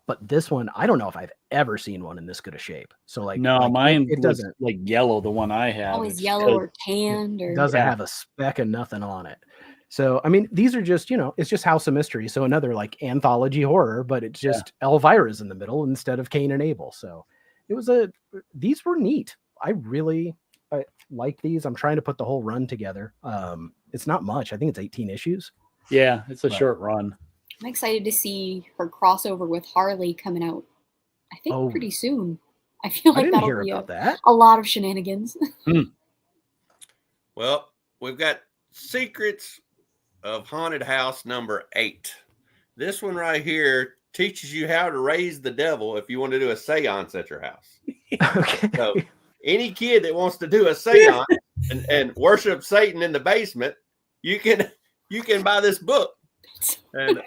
But this one, I don't know if I've ever seen one in this good a shape. So like, no, mine it doesn't like yellow. The one I have always yellow or tanned, or doesn't have a speck of nothing on it. So I mean, these are just, you know, it's just House of Mystery. So another like anthology horror, but it's just Elvira's in the middle instead of Cain and Abel. So it was these were neat. I like these. I'm trying to put the whole run together. It's not much. I think it's 18 issues. Yeah, it's a short run. I'm excited to see her crossover with Harley coming out. I think pretty soon. I feel like that'll be a lot of shenanigans. Well, we've got Secrets of Haunted House number 8. This one right here teaches you how to raise the devil if you want to do a seance at your house. Okay. So any kid that wants to do a seance and worship Satan in the basement, you can buy this book. And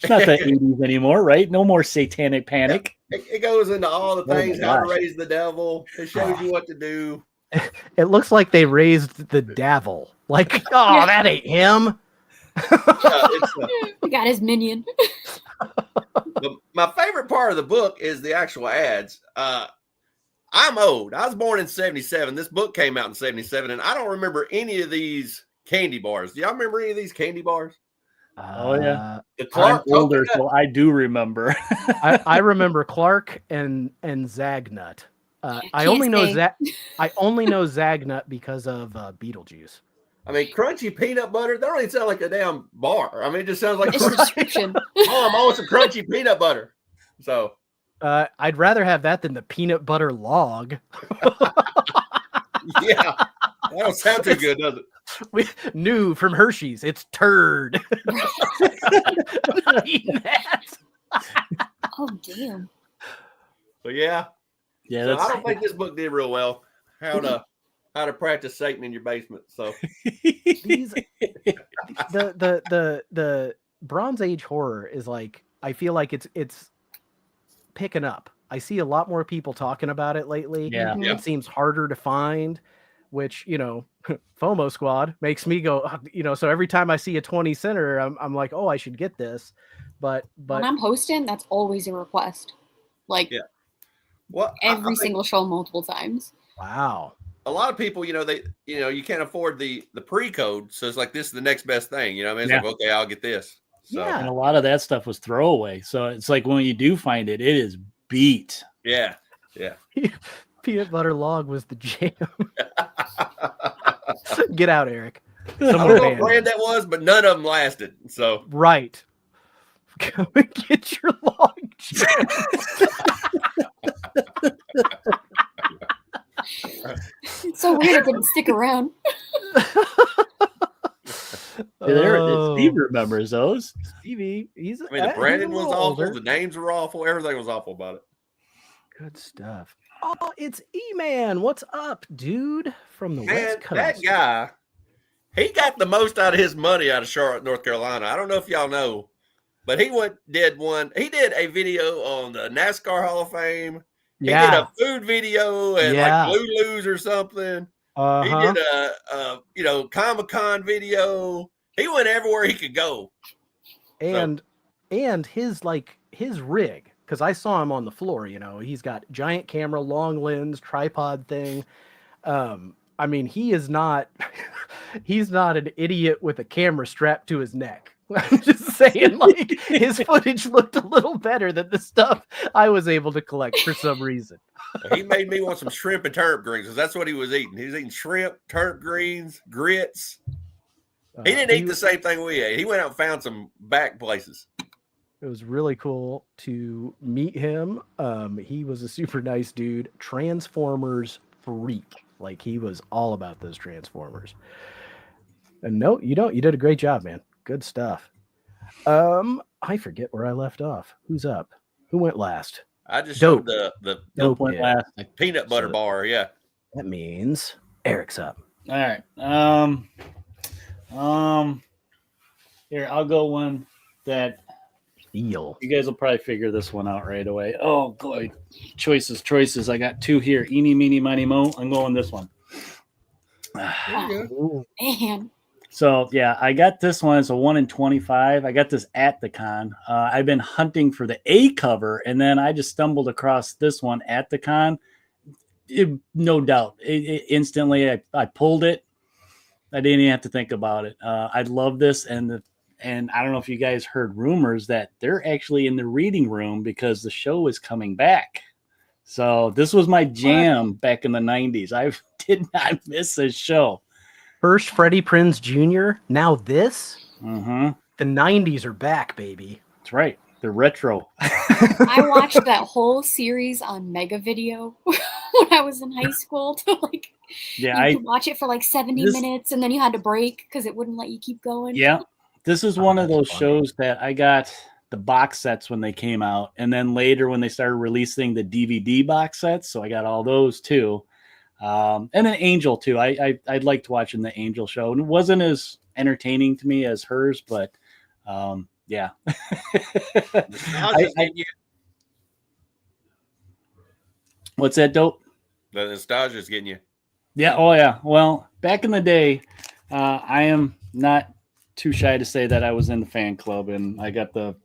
it's not the 80s anymore, right? No more satanic panic. It goes into all the things, how to raise the devil. It shows you what to do. It looks like they raised the devil. Like, oh, that ain't him. We got his minion. My favorite part of the book is the actual ads. I'm old. I was born in 77. This book came out in 77, and I don't remember any of these candy bars. Do y'all remember any of these candy bars? Oh yeah, I'm older, so I do remember. I remember Clark and Zagnut. I only know Zagnut because of Beetlejuice. I mean, crunchy peanut butter. That don't even sound like a damn bar. I mean, it just sounds like a description. Oh, I'm on some crunchy peanut butter. So I'd rather have that than the peanut butter log. Yeah, that don't sound too good, does it? New from Hershey's. It's turd. I'm not eating that. Oh damn. But yeah. Yeah, so I don't think this book did real well. How to practice Satan in your basement. So the Bronze Age horror is like, I feel like it's picking up. I see a lot more people talking about it lately. Yeah. It seems harder to find, which, you know, FOMO squad makes me go, you know, so every time I see a 20 center, I'm like, oh, I should get this. But when I'm hosting, that's always a request. Like every single show multiple times. Wow. A lot of people, you know, you can't afford the pre-code. So it's like, this is the next best thing. You know what I mean? It's like, okay, I'll get this. So. Yeah. And a lot of that stuff was throwaway. So it's like when you do find it, it is beat. Yeah. Yeah. Peanut butter log was the jam. Get out, Eric. I don't know what brand that was, but none of them lasted. So right. Come and get your log jam. It's so weird it didn't stick around. Steve remembers those. Stevie, the branding was awful. The names were awful. Everything was awful about it. Good stuff. Oh, it's E-Man. What's up, dude? From the West Coast. That guy, he got the most out of his money out of Charlotte, North Carolina. I don't know if y'all know, but he did a video on the NASCAR Hall of Fame. He did a food video and like Lulu's or something. He did a Comic-Con video. He went everywhere he could go. And his rig, because I saw him on the floor, he's got giant camera, long lens, tripod thing. I mean, he's not an idiot with a camera strapped to his neck. I'm just saying, like, his footage looked a little better than the stuff I was able to collect for some reason. He made me want some shrimp and turnip greens, because that's what he was eating. He was eating shrimp, turnip greens, grits. He didn't eat the same thing we ate. He went out and found some back places. It was really cool to meet him. He was a super nice dude. Transformers freak. Like, he was all about those Transformers. And no, you don't. You did a great job, man. Good stuff. I forget where I left off. Who's up? Who went last? I just showed the Dope went last. Peanut butter bar. Yeah. That means Eric's up. All right. Here, I'll go one that you guys will probably figure this one out right away. Oh, boy. Choices. I got two here. Eeny, meeny, miny, mo. I'm going this one. Oh, man. So, yeah, I got this one. It's a 1 in 25. I got this at the con. I've been hunting for the A cover, and then I just stumbled across this one at the con. No doubt. Instantly, I pulled it. I didn't even have to think about it. I love this, and I don't know if you guys heard rumors that they're actually in the reading room because the show is coming back. So this was my jam back in the 90s. I did not miss this show. First Freddie Prinze Jr., now this? Mm-hmm. The 90s are back, baby. That's right. They're retro. I watched that whole series on Mega Video when I was in high school. You could watch it for like 70 minutes, and then you had to break because it wouldn't let you keep going. Yeah. This is one of those shows that I got the box sets when they came out, and then later when they started releasing the DVD box sets, so I got all those too. And then Angel too. I liked watching the Angel show, and it wasn't as entertaining to me as hers, but yeah. What's that, Dope? The nostalgia's getting you. Yeah. Oh yeah. Well, back in the day, I am not too shy to say that I was in the fan club, and I got the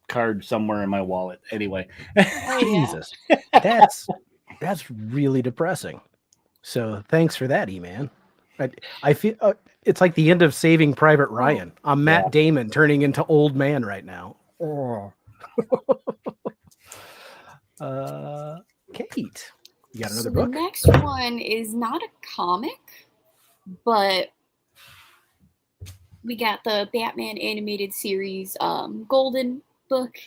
card somewhere in my wallet. Anyway. Jesus, that's really depressing. So thanks for that, E-Man. I feel it's like the end of Saving Private Ryan. I'm Matt Damon turning into old man right now. Oh. Kate, you got another book? The next one is not a comic, but we got the Batman animated series Golden book.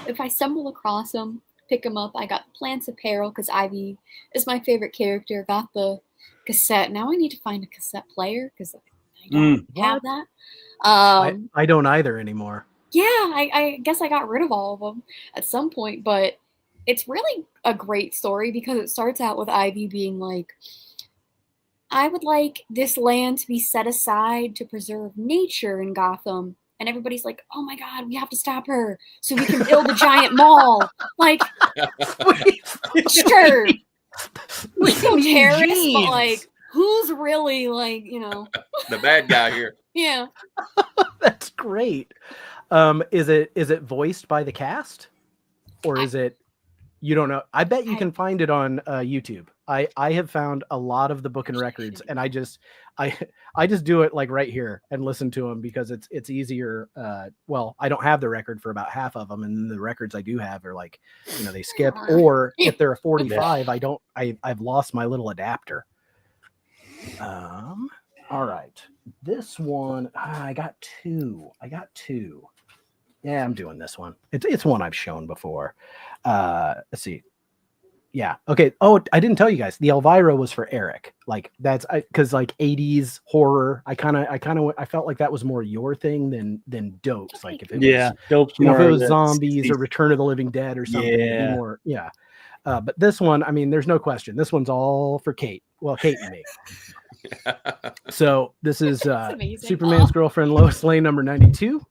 If I stumble across them, pick them up. I got Plants Apparel because Ivy is my favorite character. Got the cassette. Now I need to find a cassette player because I don't have that. I don't either anymore. Yeah, I guess I got rid of all of them at some point, but it's really a great story because it starts out with Ivy being like, I would like this land to be set aside to preserve nature in Gotham. And everybody's like, oh my God, we have to stop her so we can build a giant mall. Like, sure. Some terrorists, but like, who's really like, the bad guy here? Yeah. That's great. Is it voiced by the cast? Or is it, you don't know? I bet you can find it on YouTube. I have found a lot of the book and records, and I just do it like right here and listen to them because it's easier. Well, I don't have the record for about half of them, and the records I do have are like, they skip. Or if they're a 45, I've lost my little adapter. All right, this one I got two. Yeah, I'm doing this one. It's one I've shown before. Let's see. Yeah. Okay. Oh, I didn't tell you guys. The Elvira was for Eric. Like that's because like 80s horror. I felt like that was more your thing than Dope's. Like if it was, Dope's if it was zombies or Return of the Living Dead or something. Yeah. More, yeah. But this one, I mean, there's no question. This one's all for Kate. Well, Kate and me. So this is Superman's girlfriend Lois Lane number 92.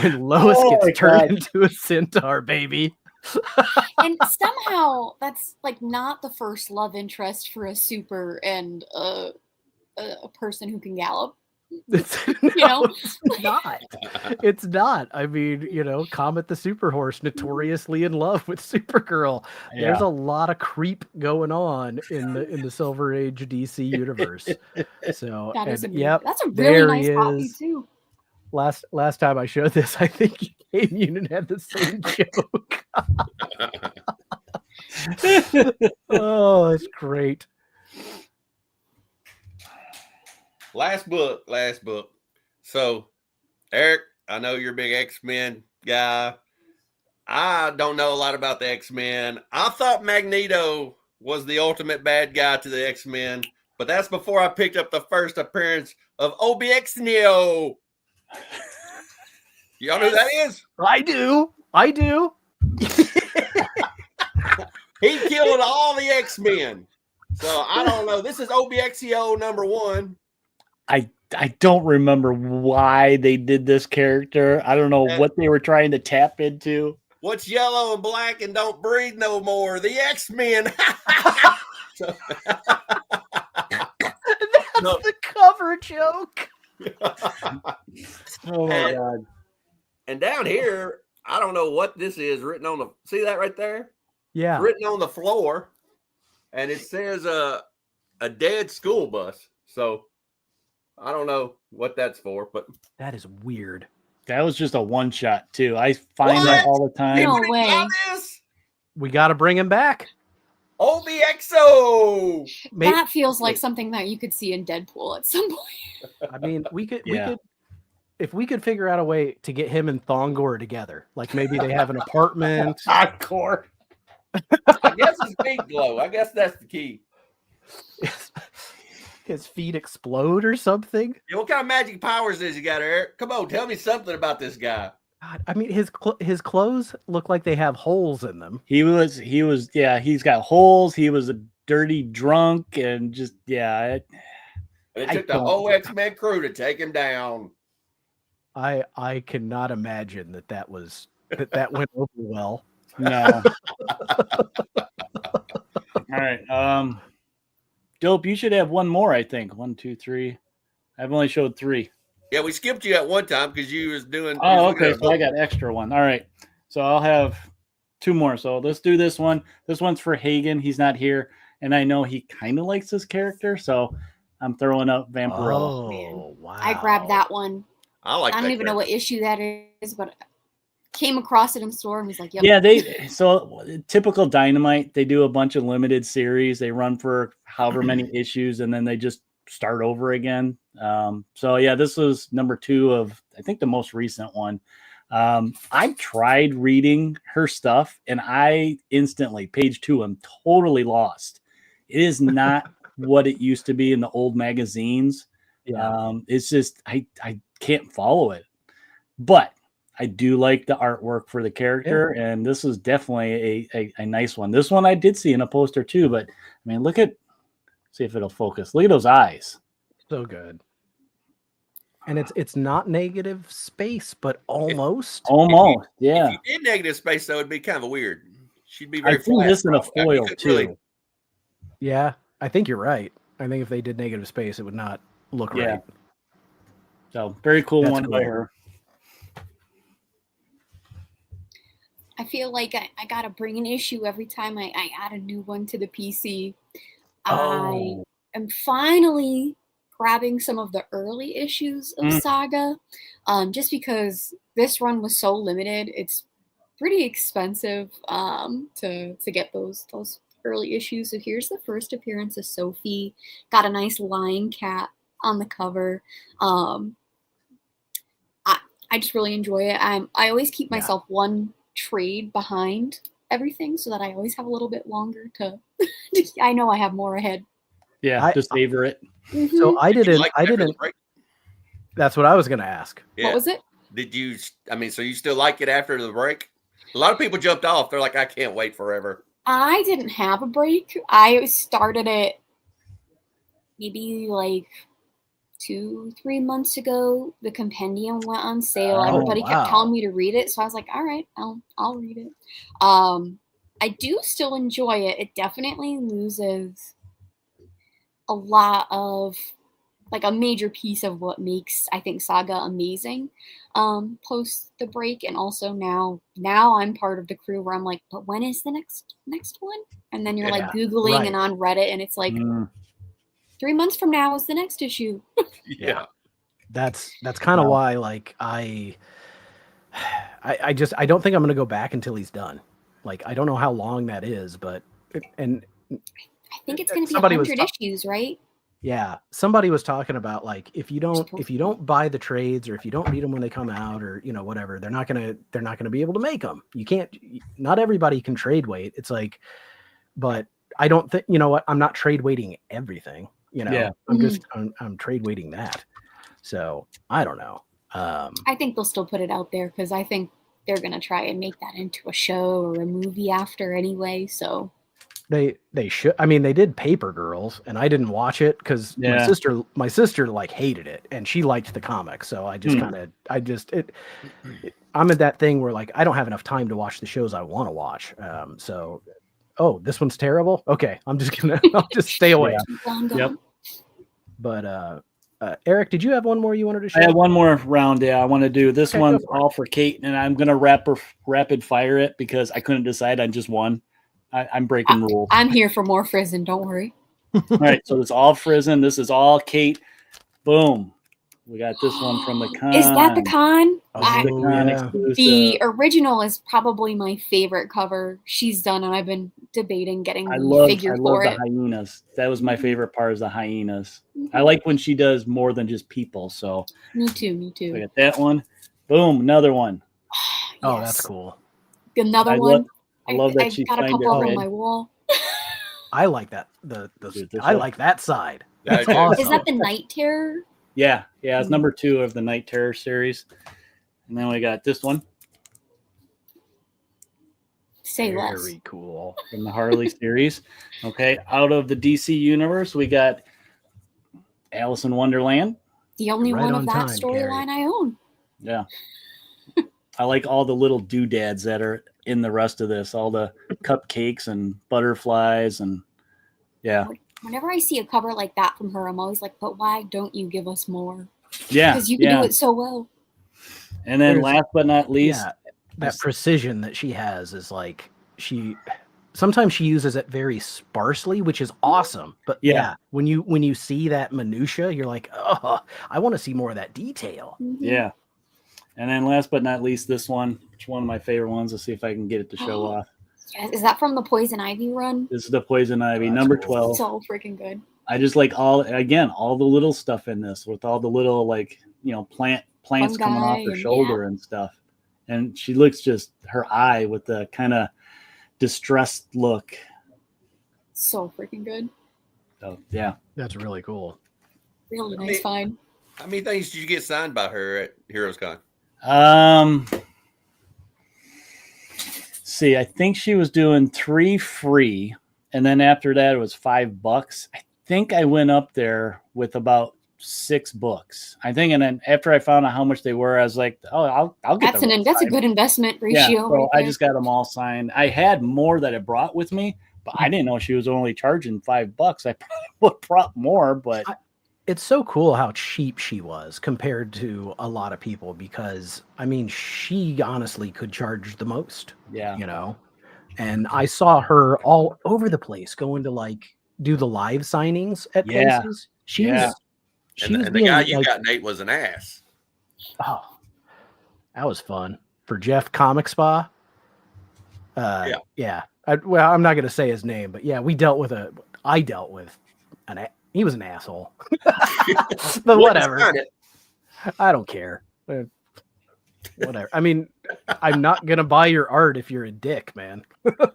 When Lois gets turned into a centaur, baby. And somehow that's like not the first love interest for a super and a person who can gallop. It's not. It's not. I mean, Comet the Super Horse, notoriously in love with Supergirl. Yeah. There's a lot of creep going on in the Silver Age DC universe. So, that is yep, that's a really nice copy too. Last time I showed this, I think Game Union had the same joke. Oh, it's great. Last book. So, Eric, I know you're a big X-Men guy. I don't know a lot about the X-Men. I thought Magneto was the ultimate bad guy to the X-Men, but that's before I picked up the first appearance of OBX Neo. Y'all know who that is? I do. He killed all the X-Men. So I don't know. This is OBXEO number 1. I don't remember why they did this character. I don't know what they were trying to tap into. What's yellow and black and don't breathe no more? The X-Men. That's the cover joke. Oh my God. And down here, I don't know what this is written on the, see that right there? Yeah. Written on the floor. And it says a dead school bus. So I don't know what that's for, but that is weird. That was just a one shot too. I find that all the time. No way. We got to bring him back. OBXO. That feels like something that you could see in Deadpool at some point. I mean, we could, if we could figure out a way to get him and Thongor together, like maybe they have an apartment. Hardcore. I guess his feet glow. I guess that's the key. His feet explode or something. Yeah, what kind of magic powers does he got, Eric? Come on, tell me something about this guy. God, I mean, his clothes look like they have holes in them. He was, he's got holes. He was a dirty drunk and just, And it took the whole X-Men crew to take him down. I cannot imagine that went over well. No. All right. Dope, you should have one more, I think. 1, 2, 3. I've only showed 3. Yeah, we skipped you at one time because you was doing. Oh, okay. So I got extra one. All right. So I'll have 2 more. So let's do this one. This one's for Hagen. He's not here. And I know he kind of likes this character. So I'm throwing up Vampirella. Oh, wow. I grabbed that one. I don't even know what issue that is, but came across it in the store and was like, yep. Yeah, so typical Dynamite, they do a bunch of limited series. They run for however many issues, and then they just start over again. So yeah, this was number 2 of, I think, the most recent one. I tried reading her stuff, and I instantly, page 2, I'm totally lost. It is not what it used to be in the old magazines. Yeah. It's just, I can't follow it. But I do like the artwork for the character, and this is definitely a nice one. This one I did see in a poster too, but I mean, see if it'll focus. Look at those eyes. So good. And it's not negative space, but almost. Almost, yeah. If you did negative space, though, it'd be kind of weird. She'd be very I think flat. this in a foil too. Really... Yeah, I think you're right. I think if they did negative space, it would not look right. So very cool. That's one cool. by her. I feel like I gotta bring an issue every time I add a new one to the PC. I am finally grabbing some of the early issues of Saga, just because this run was so limited. It's pretty expensive to get those early issues. So here's the first appearance of Sophie. Got a nice lion cat on the cover. I just really enjoy it. I always keep myself one trade behind everything so that I always have a little bit longer to I know I have more ahead. Yeah, to savor it. So I didn't that's what I was gonna ask. What was it? Did you so you still like it after the break? A lot of people jumped off. They're like, I can't wait forever. I didn't have a break. I started it maybe like 2-3 months ago, the compendium went on sale. Everybody kept telling me to read it, so I was like, all right, I'll read it. I do still enjoy it. It definitely loses a lot of, like, a major piece of what makes, I think, Saga amazing post the break. And also now I'm part of the crew where I'm like, but when is the next one? And then you're like Googling and on Reddit, and it's like 3 months from now is the next issue. Yeah. That's kind of why, like, I don't think I'm going to go back until he's done. Like, I don't know how long that is, but I think it's going to be 100 issues, right? Yeah, somebody was talking about, like, if you don't buy the trades, or if you don't read them when they come out, or whatever, they're not gonna be able to make them. You can't. Not everybody can trade weight. It's like, but I don't think, what, I'm not trade weighting everything. I'm just I'm trade weighting that. So I don't know. I think they'll still put it out there because I think they're gonna try and make that into a show or a movie after anyway. So. They should. I mean, they did Paper Girls, and I didn't watch it because my sister like hated it, and she liked the comic. So I just I'm at that thing where, like, I don't have enough time to watch the shows I want to watch. This one's terrible. Okay, I'll just stay away. Yep. But Eric, did you have one more you wanted to share? I had one more round. Yeah, I want to do this one's all for Cait, and I'm gonna rapid fire it because I couldn't decide on just one. I'm breaking rules. I'm here for more Frizzen. Don't worry. All right, so it's all Frizzen. This is all Cait. Boom. We got this one from the con. Is that the con? Exclusive. The original is probably my favorite cover she's done, and I've been debating getting the figure for it. I love the hyenas. That was my favorite part, is the hyenas. I like when she does more than just people. So me too. I got that one. Boom, another one. Oh, that's cool. Another one. I love that she got a couple on my wall. I like that. I like that side. That's awesome. Is that the Night Terror? Yeah. It's number 2 of the Night Terror series. And then we got this one. Say less. Very cool. From the Harley series. Okay. Out of the DC universe, we got Alice in Wonderland. The only one of that storyline I own. Yeah. I like all the little doodads that are in the rest of this, all the cupcakes and butterflies, and Whenever I see a cover like that from her, I'm always like, but why don't you give us more? Yeah. Because you can do it so well. And then last but not least, that precision that she has is like, sometimes she uses it very sparsely, which is awesome. But when you see that minutia, you're like, oh, I want to see more of that detail. Mm-hmm. Yeah. And then last but not least, this one, which is one of my favorite ones. Let's see if I can get it to show off. Yes. Is that from the Poison Ivy run? This is the Poison Ivy, number 12. So freaking good. I just like all the little stuff in this, with all the little, like, plants coming off her shoulder and stuff. And she looks her eye with the kind of distressed look. So freaking good. So, yeah. That's really cool. Really nice find. How many things did you get signed by her at Heroes Con? See, I think she was doing 3 free, and then after that it was $5. I think I went up there with about 6 books, I think, and then after I found out how much they were, I was like, oh, I'll get them. That's a good investment ratio. Yeah, so I just got them all signed. I had more that I brought with me, but I didn't know she was only charging $5. I probably would have brought more, but it's so cool how cheap she was compared to a lot of people, because I mean, she honestly could charge the most. Yeah. And I saw her all over the place going to, like, do the live signings at places. And the guy you got, Nate, was an ass. Oh, that was fun for Jeff Comic Spa. Yeah. I'm not going to say his name, but yeah, I dealt with he was an asshole. But whatever. I don't care. Whatever. I mean, I'm not going to buy your art if you're a dick, man.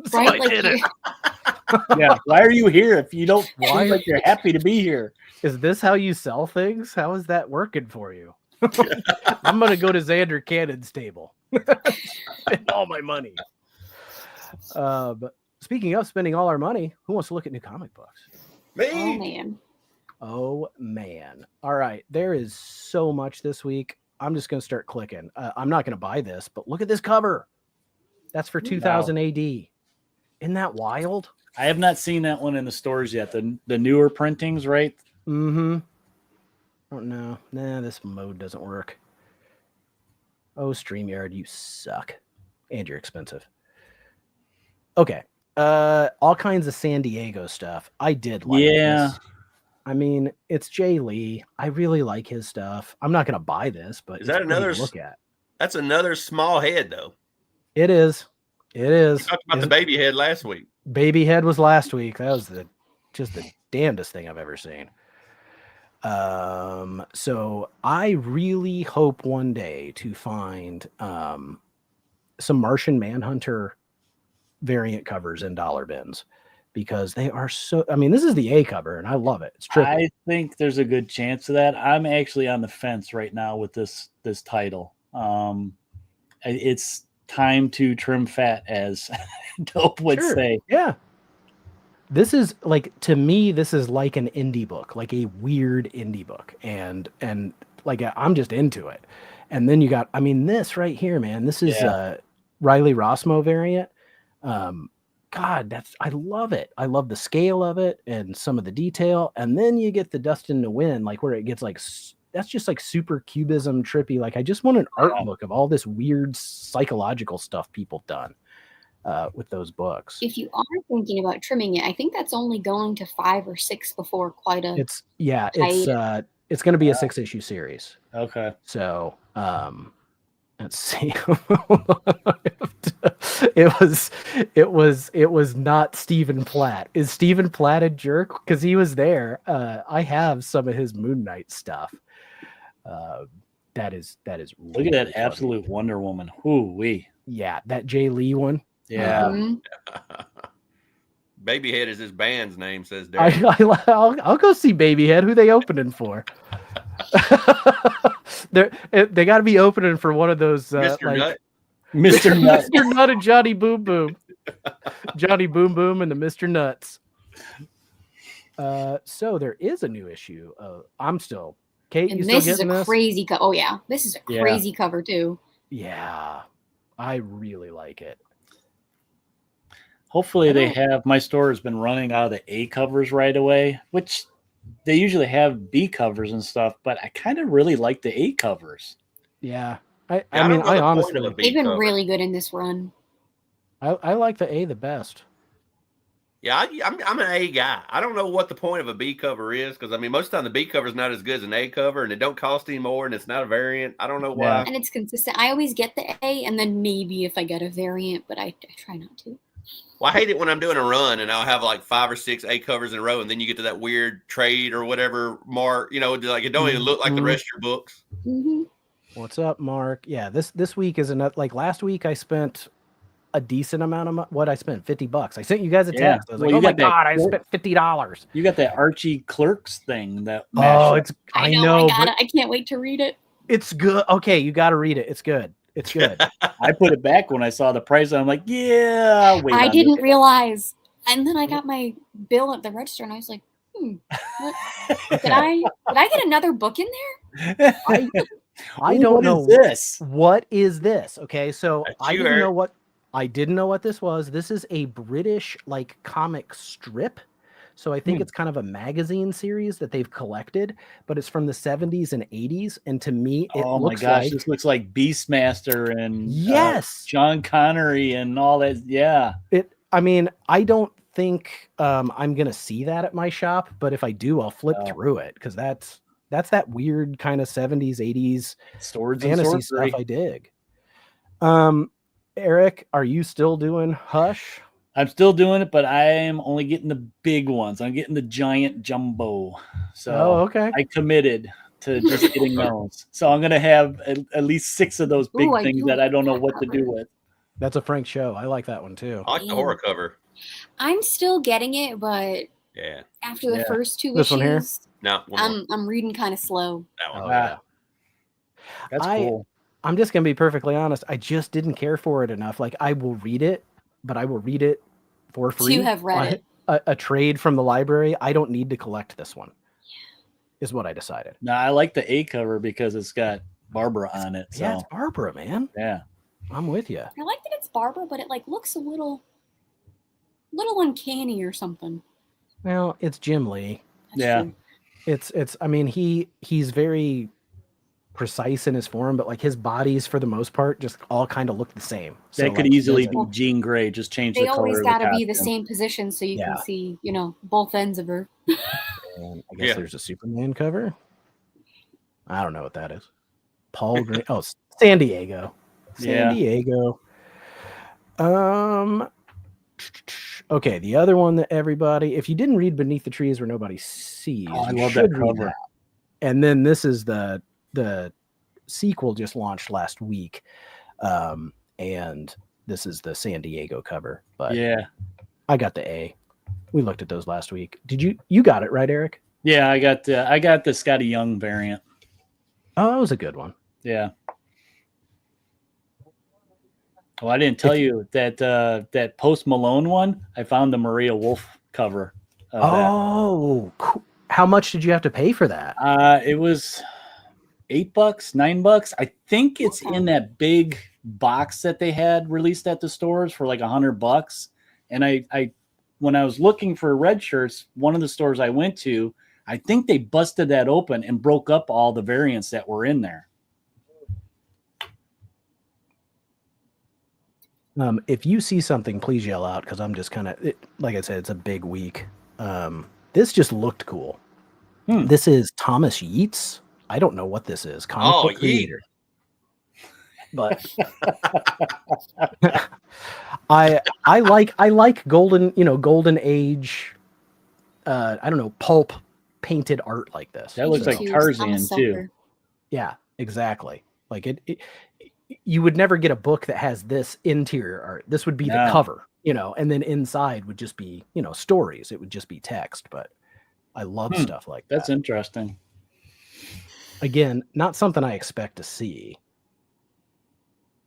So right? I did it. Yeah. Why are you here if you don't seem like you're happy to be here? Is this how you sell things? How is that working for you? I'm going to go to Xander Cannon's table. Spend all my money. But speaking of spending all our money, who wants to look at new comic books? Me. Oh, man. Oh, man. All right. There is so much this week. I'm just going to start clicking. I'm not going to buy this, but look at this cover. That's for 2000 AD. Isn't that wild? I have not seen that one in the stores yet. The newer printings, right? Mm-hmm. Oh, no. Nah, this mode doesn't work. Oh, StreamYard, you suck. And you're expensive. Okay. All kinds of San Diego stuff. I did like this. I mean, it's Jay Lee. I really like his stuff. I'm not going to buy this, but is that another look at? That's another small head, though. It is. It is. We talked about the baby head last week. Baby head was last week. That was just the damnedest thing I've ever seen. So I really hope one day to find some Martian Manhunter variant covers in dollar bins, because they are so, I mean, this is the A cover and I love it. It's triple. I think there's a good chance of that. I'm actually on the fence right now with this title. It's time to trim fat, as Dope would say. Yeah. This is like, to me, this is like an indie book, like a weird indie book. And like, I'm just into it. And then you got, I mean, this right here, man, this is Riley Rossmo variant. God, I love it. I love the scale of it and some of the detail. And then you get the Dustin to Win, like where it gets like, that's just like super cubism trippy. Like, I just want an art book of all this weird psychological stuff people done with those books. If you are thinking about trimming it, I think that's only going to 5 or 6 before quite a. It's going to be a 6-issue series. Okay. So, let's see. It was not Stephen Platt. Is Stephen Platt a jerk? Because he was there. I have some of his Moon Knight stuff. That is really, look at that funny. Absolute Wonder Woman. Hoo-wee. Yeah, that Jay Lee one. Yeah. Babyhead is his band's name, says Derek. I'll go see Babyhead. Who they opening for? They got to be opening for one of those Mr. Nut. Mr. Nut. Mr. Nut and Johnny Boom Boom. Johnny Boom Boom and the Mr. Nuts. So there is a new issue. I'm still Kate. And you this still is a getting crazy cover. Oh yeah, this is a crazy cover too. Yeah, I really like it. Hopefully they have, my store has been running out of the A covers right away, which they usually have B covers and stuff, but I kind of really like the A covers. Yeah. I honestly, they've been really good in this run. I like the A the best. Yeah, I'm an A guy. I don't know what the point of a B cover is, because I mean, most of the time the B cover is not as good as an A cover, and it don't cost any more, and it's not a variant. I don't know why. And it's consistent. I always get the A, and then maybe if I get a variant, but I try not to. Well, I hate it when I'm doing a run and I'll have like 5 or 6 A covers in a row, and then you get to that weird trade or whatever mark, like it don't even look like the rest of your books. Mm-hmm. What's up, Mark? Yeah, this week is enough. Like last week, I spent a decent amount of what I spent, $50. I sent you guys a text. I was like, oh my God, I spent $50. You got that Archie Clerks thing that. I know. I can't wait to read it. It's good. Okay, you got to read it. It's good. It's good. I put it back when I saw the price. I'm like, yeah. I didn't realize, and then I got my bill at the register, and I was like, did I get another book in there? I don't know this. What is this? Okay, so I didn't know what this was. This is a British like comic strip. So I think it's kind of a magazine series that they've collected, but it's from the 70s and 80s. And to me, this looks like Beastmaster and Sean Connery and all that. Yeah. I don't think I'm going to see that at my shop, but if I do, I'll flip through it, because that's that weird kind of 70s, 80s swords fantasy stuff I dig. Eric, are you still doing Hush? I'm still doing it, but I am only getting the big ones. I'm getting the giant jumbo. So okay. I committed to just getting those. So I'm going to have at least 6 of those big things that I don't know what to do with. That's a Frank show. I like that one too. I like the horror cover. I'm still getting it, but after the first 2 this issues, one here? No, I'm reading kind of slow. That one. That's cool. I'm just going to be perfectly honest. I just didn't care for it enough. Like, I will read it, but I will read it for free. You have read it. A trade from the library. I don't need to collect this one. is what I decided. No, I like the A cover because it's got Barbara on it. So. Yeah, it's Barbara, man. Yeah, I'm with you. I like that it's Barbara, but it like looks a little uncanny or something. Well, it's Jim Lee. That's true. It's. I mean, he's very precise in his form, but like his bodies for the most part just all kind of look the same. So that could easily be Jean Grey. Just change the color. They always got to be the same position so you can see, both ends of her. And I guess there's a Superman cover. I don't know what that is. Paul Green. Oh, San Diego. San Diego. Okay, the other one that everybody, if you didn't read Beneath the Trees Where Nobody Sees, I love that cover. That. And then this is the sequel just launched last week, and this is the San Diego cover. But I got the A. We looked at those last week. Did you got it right, Eric? Yeah, I got the Scotty Young variant. Oh, that was a good one. Yeah. Well, I didn't tell you that that Post Malone one. I found the Maria Wolf cover. Cool. How much did you have to pay for that? It was $8, $9. I think it's in that big box that they had released at the stores for like $100. And I when I was looking for red shirts, one of the stores I went to, I think they busted that open and broke up all the variants that were in there. If you see something, please yell out, because I'm just kind of, like I said, it's a big week. This just looked cool. This is Thomas Yeats. I don't know what this is. Comic book creator. But I like golden age. I don't know, pulp painted art like this. That looks like Tarzan too. Yeah, exactly. Like it you would never get a book that has this interior art. This would be the cover, and then inside would just be, stories. It would just be text, but I love stuff like that. That's interesting. Again, not something I expect to see.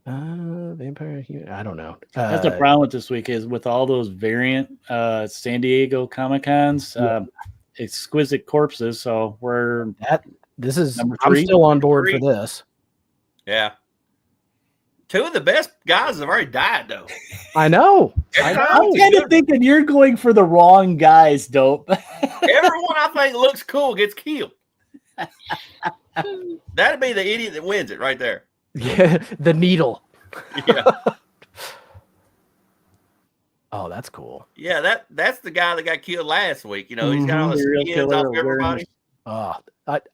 Vampire, I don't know. That's the problem with this week is with all those variant San Diego Comic-Cons, exquisite corpses. So I'm still on board for this. Yeah. Two of the best guys have already died, though. I know. I'm kind of thinking you're going for the wrong guys, Dope. Everyone I think looks cool gets killed. That'd be the idiot that wins it right there. Yeah, the needle. Yeah. Oh, that's cool. Yeah, that's the guy that got killed last week. He's got all the skins off everybody. Oh,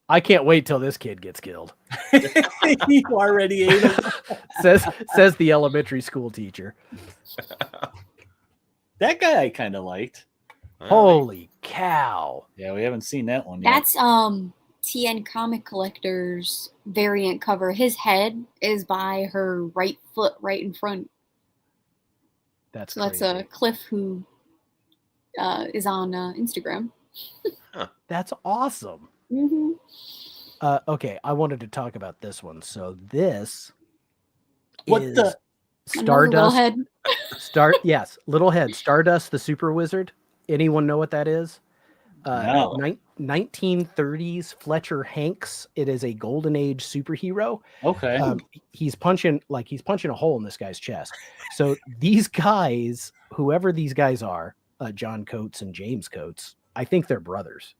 I can't wait till this kid gets killed. You already ate him. says the elementary school teacher. That guy I kind of liked. Holy cow. Yeah, we haven't seen that one yet. That's TN Comic Collector's variant cover. His head is by her right foot right in front. That's Cliff, who is on Instagram. That's awesome. Mm-hmm. Okay, I wanted to talk about this one. So this is the Stardust. Little Head. Stardust the Super Wizard. Anyone know what that is? No. 1930s Fletcher Hanks. It is a golden age superhero. Okay. He's punching a hole in this guy's chest. So these guys, whoever these guys are, John Coates and James Coates, I think they're brothers.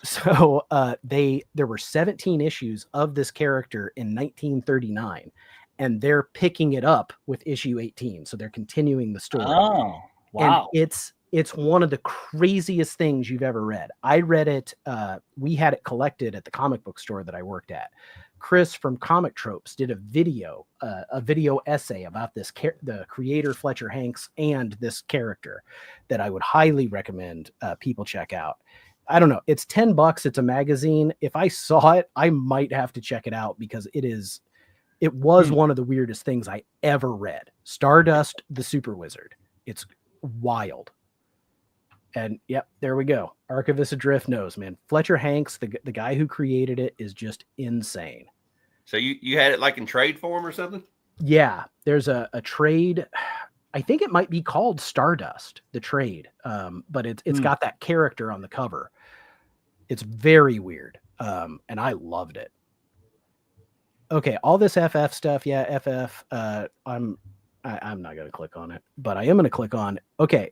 So there were 17 issues of this character in 1939, and they're picking it up with issue 18. So they're continuing the story. Oh, wow. And it's one of the craziest things you've ever read. I read it. We had it collected at the comic book store that I worked at. Chris from Comic Tropes did a video essay about the creator Fletcher Hanks and this character that I would highly recommend people check out. I don't know. It's $10. It's a magazine. If I saw it, I might have to check it out because it was one of the weirdest things I ever read. Stardust the Super Wizard. It's wild. And yep, there we go. Archivist Adrift knows, man. Fletcher Hanks, the guy who created it, is just insane. So you had it like in trade form or something? Yeah, there's a trade. I think it might be called Stardust, the trade. But it's got that character on the cover. It's very weird. And I loved it. Okay, all this FF stuff, yeah, FF. I'm not going to click on it, but I am going to click on. Okay,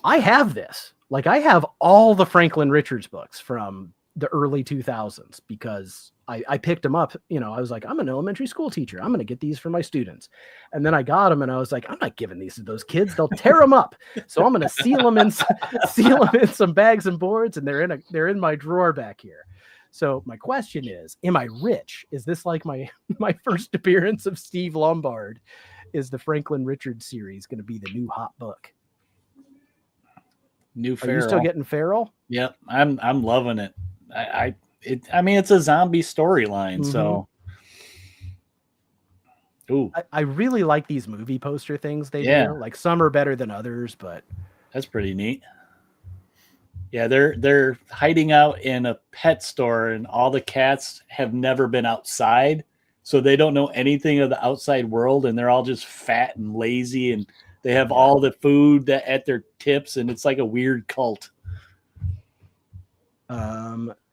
I have this. Like, I have all the Franklin Richards books from the early 2000s because I picked them up. You know, I was like, I'm an elementary school teacher. I'm going to get these for my students. And then I got them and I was like, I'm not giving these to those kids. They'll tear them up. So I'm going to seal them in some bags and boards. And they're in my drawer back here. So my question is, am I rich? Is this like my first appearance of Steve Lombard? Is the Franklin Richards series going to be the new hot book? New Are you still getting Feral? Yep, I'm loving it. I mean, it's a zombie storyline, so. Ooh, I really like these movie poster things they do. Like, some are better than others, but that's pretty neat. Yeah, they're hiding out in a pet store, and all the cats have never been outside, so they don't know anything of the outside world, and they're all just fat and lazy, and they have all the food at their tips, and it's like a weird cult.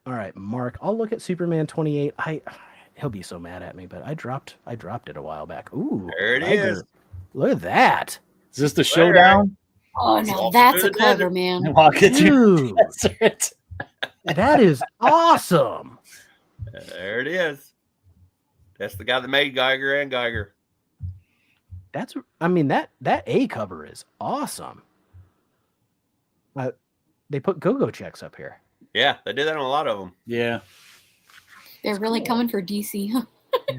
All right, Mark, I'll look at Superman 28. He'll be so mad at me, but I dropped it a while back. Ooh, there it is. Look at that. Is this the showdown? Oh no, that's a cover, man. Dude, that is awesome. There it is. That's the guy that made Geiger and Geiger. That A cover is awesome. They put go-go checks up here. Yeah, they did that on a lot of them. Yeah. They're really coming for DC, huh?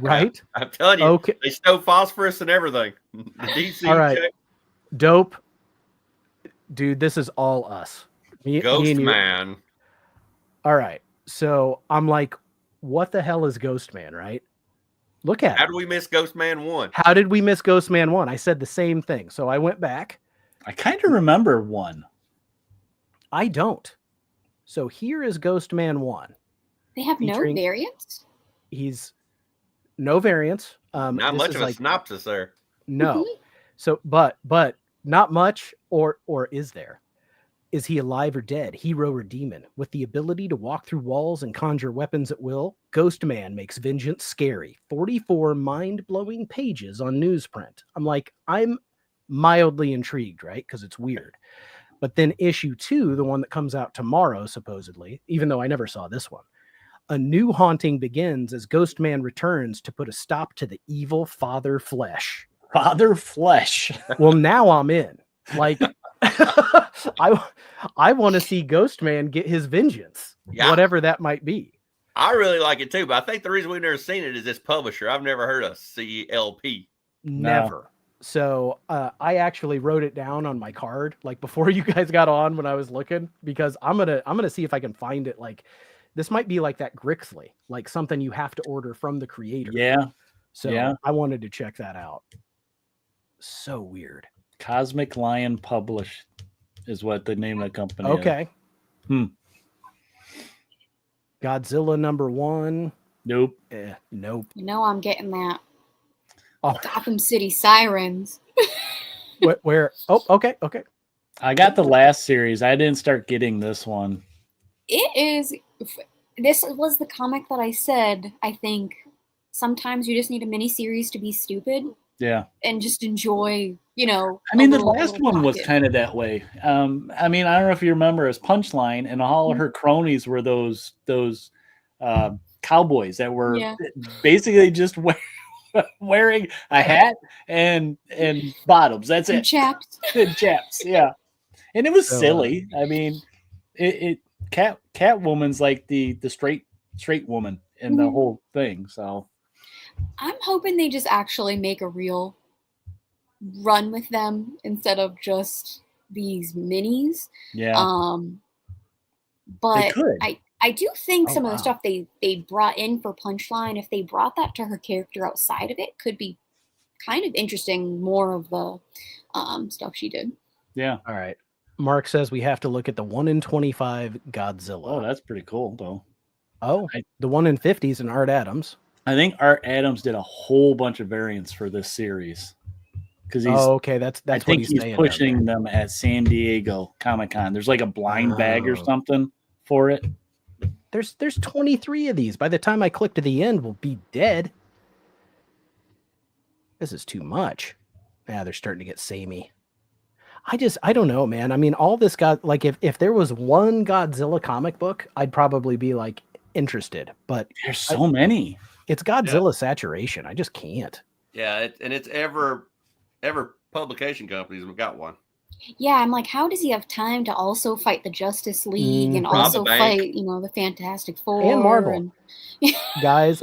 Right? I'm telling you, okay. They stole phosphorus and everything. The DC all right. check. Dope. Dude, this is all us. Ghost Man. All right. So I'm like, what the hell is Ghost Man, right? Look at How did we miss Ghost Man 1? How did we miss Ghost Man 1? I said the same thing. So I went back. I kind of remember 1. I don't. So here is Ghost Man 1. They have no variants? He's no variants. Not much of a synopsis there. No. So, but not much, or is there? Is he alive or dead, hero or demon? With the ability to walk through walls and conjure weapons at will, Ghost Man makes vengeance scary. 44 mind-blowing pages on newsprint. I'm mildly intrigued, right? Because it's weird. But then issue 2, the one that comes out tomorrow, supposedly, even though I never saw this one, a new haunting begins as Ghost Man returns to put a stop to the evil Father Flesh. Father Flesh. Well, now I'm in. Like, I want to see Ghost Man get his vengeance, whatever that might be. I really like it too, but I think the reason we've never seen it is this publisher. I've never heard of CLP. Never. No. So I actually wrote it down on my card, like before you guys got on when I was looking, because I'm gonna see if I can find it. Like, this might be like that Grixley, like something you have to order from the creator. Yeah. So I wanted to check that out. So weird. Cosmic Lion Published is what the name of the company is. Okay. Godzilla #1. Nope. Nope. You know I'm getting that. Gotham City Sirens. Where? Oh, okay. I got the last series. I didn't start getting this one. This was the comic that I said, I think sometimes you just need a mini series to be stupid. Yeah. And just enjoy, the last one was kind of that way. I don't know if you remember his Punchline, and all of her cronies were those cowboys that were basically just wearing a hat and bottoms. That's it. Chaps. Chaps, yeah. And it was silly. I mean, Catwoman's like the straight woman in the whole thing. So I'm hoping they just actually make a real run with them instead of just these minis. Yeah. But I do think some of the stuff they brought in for Punchline, if they brought that to her character outside of it, could be kind of interesting. More of the stuff she did. Yeah. All right. Mark says we have to look at the 1 in 25 Godzilla. Oh, that's pretty cool, though. Oh, the 1 in 50s and Art Adams. I think Art Adams did a whole bunch of variants for this series. Because he's that's I think he's pushing them at San Diego Comic-Con. There's like a blind bag or something for it. There's 23 of these. By the time I click to the end, we'll be dead. This is too much. Yeah, they're starting to get samey. I don't know, man. I mean, all this got like if there was one Godzilla comic book, I'd probably be like interested. But there's so many. It's Godzilla saturation. I just can't. Yeah, it's ever publication companies have got one. Yeah, I'm like, how does he have time to also fight the Justice League and also fight, the Fantastic Four and Marvel? Guys,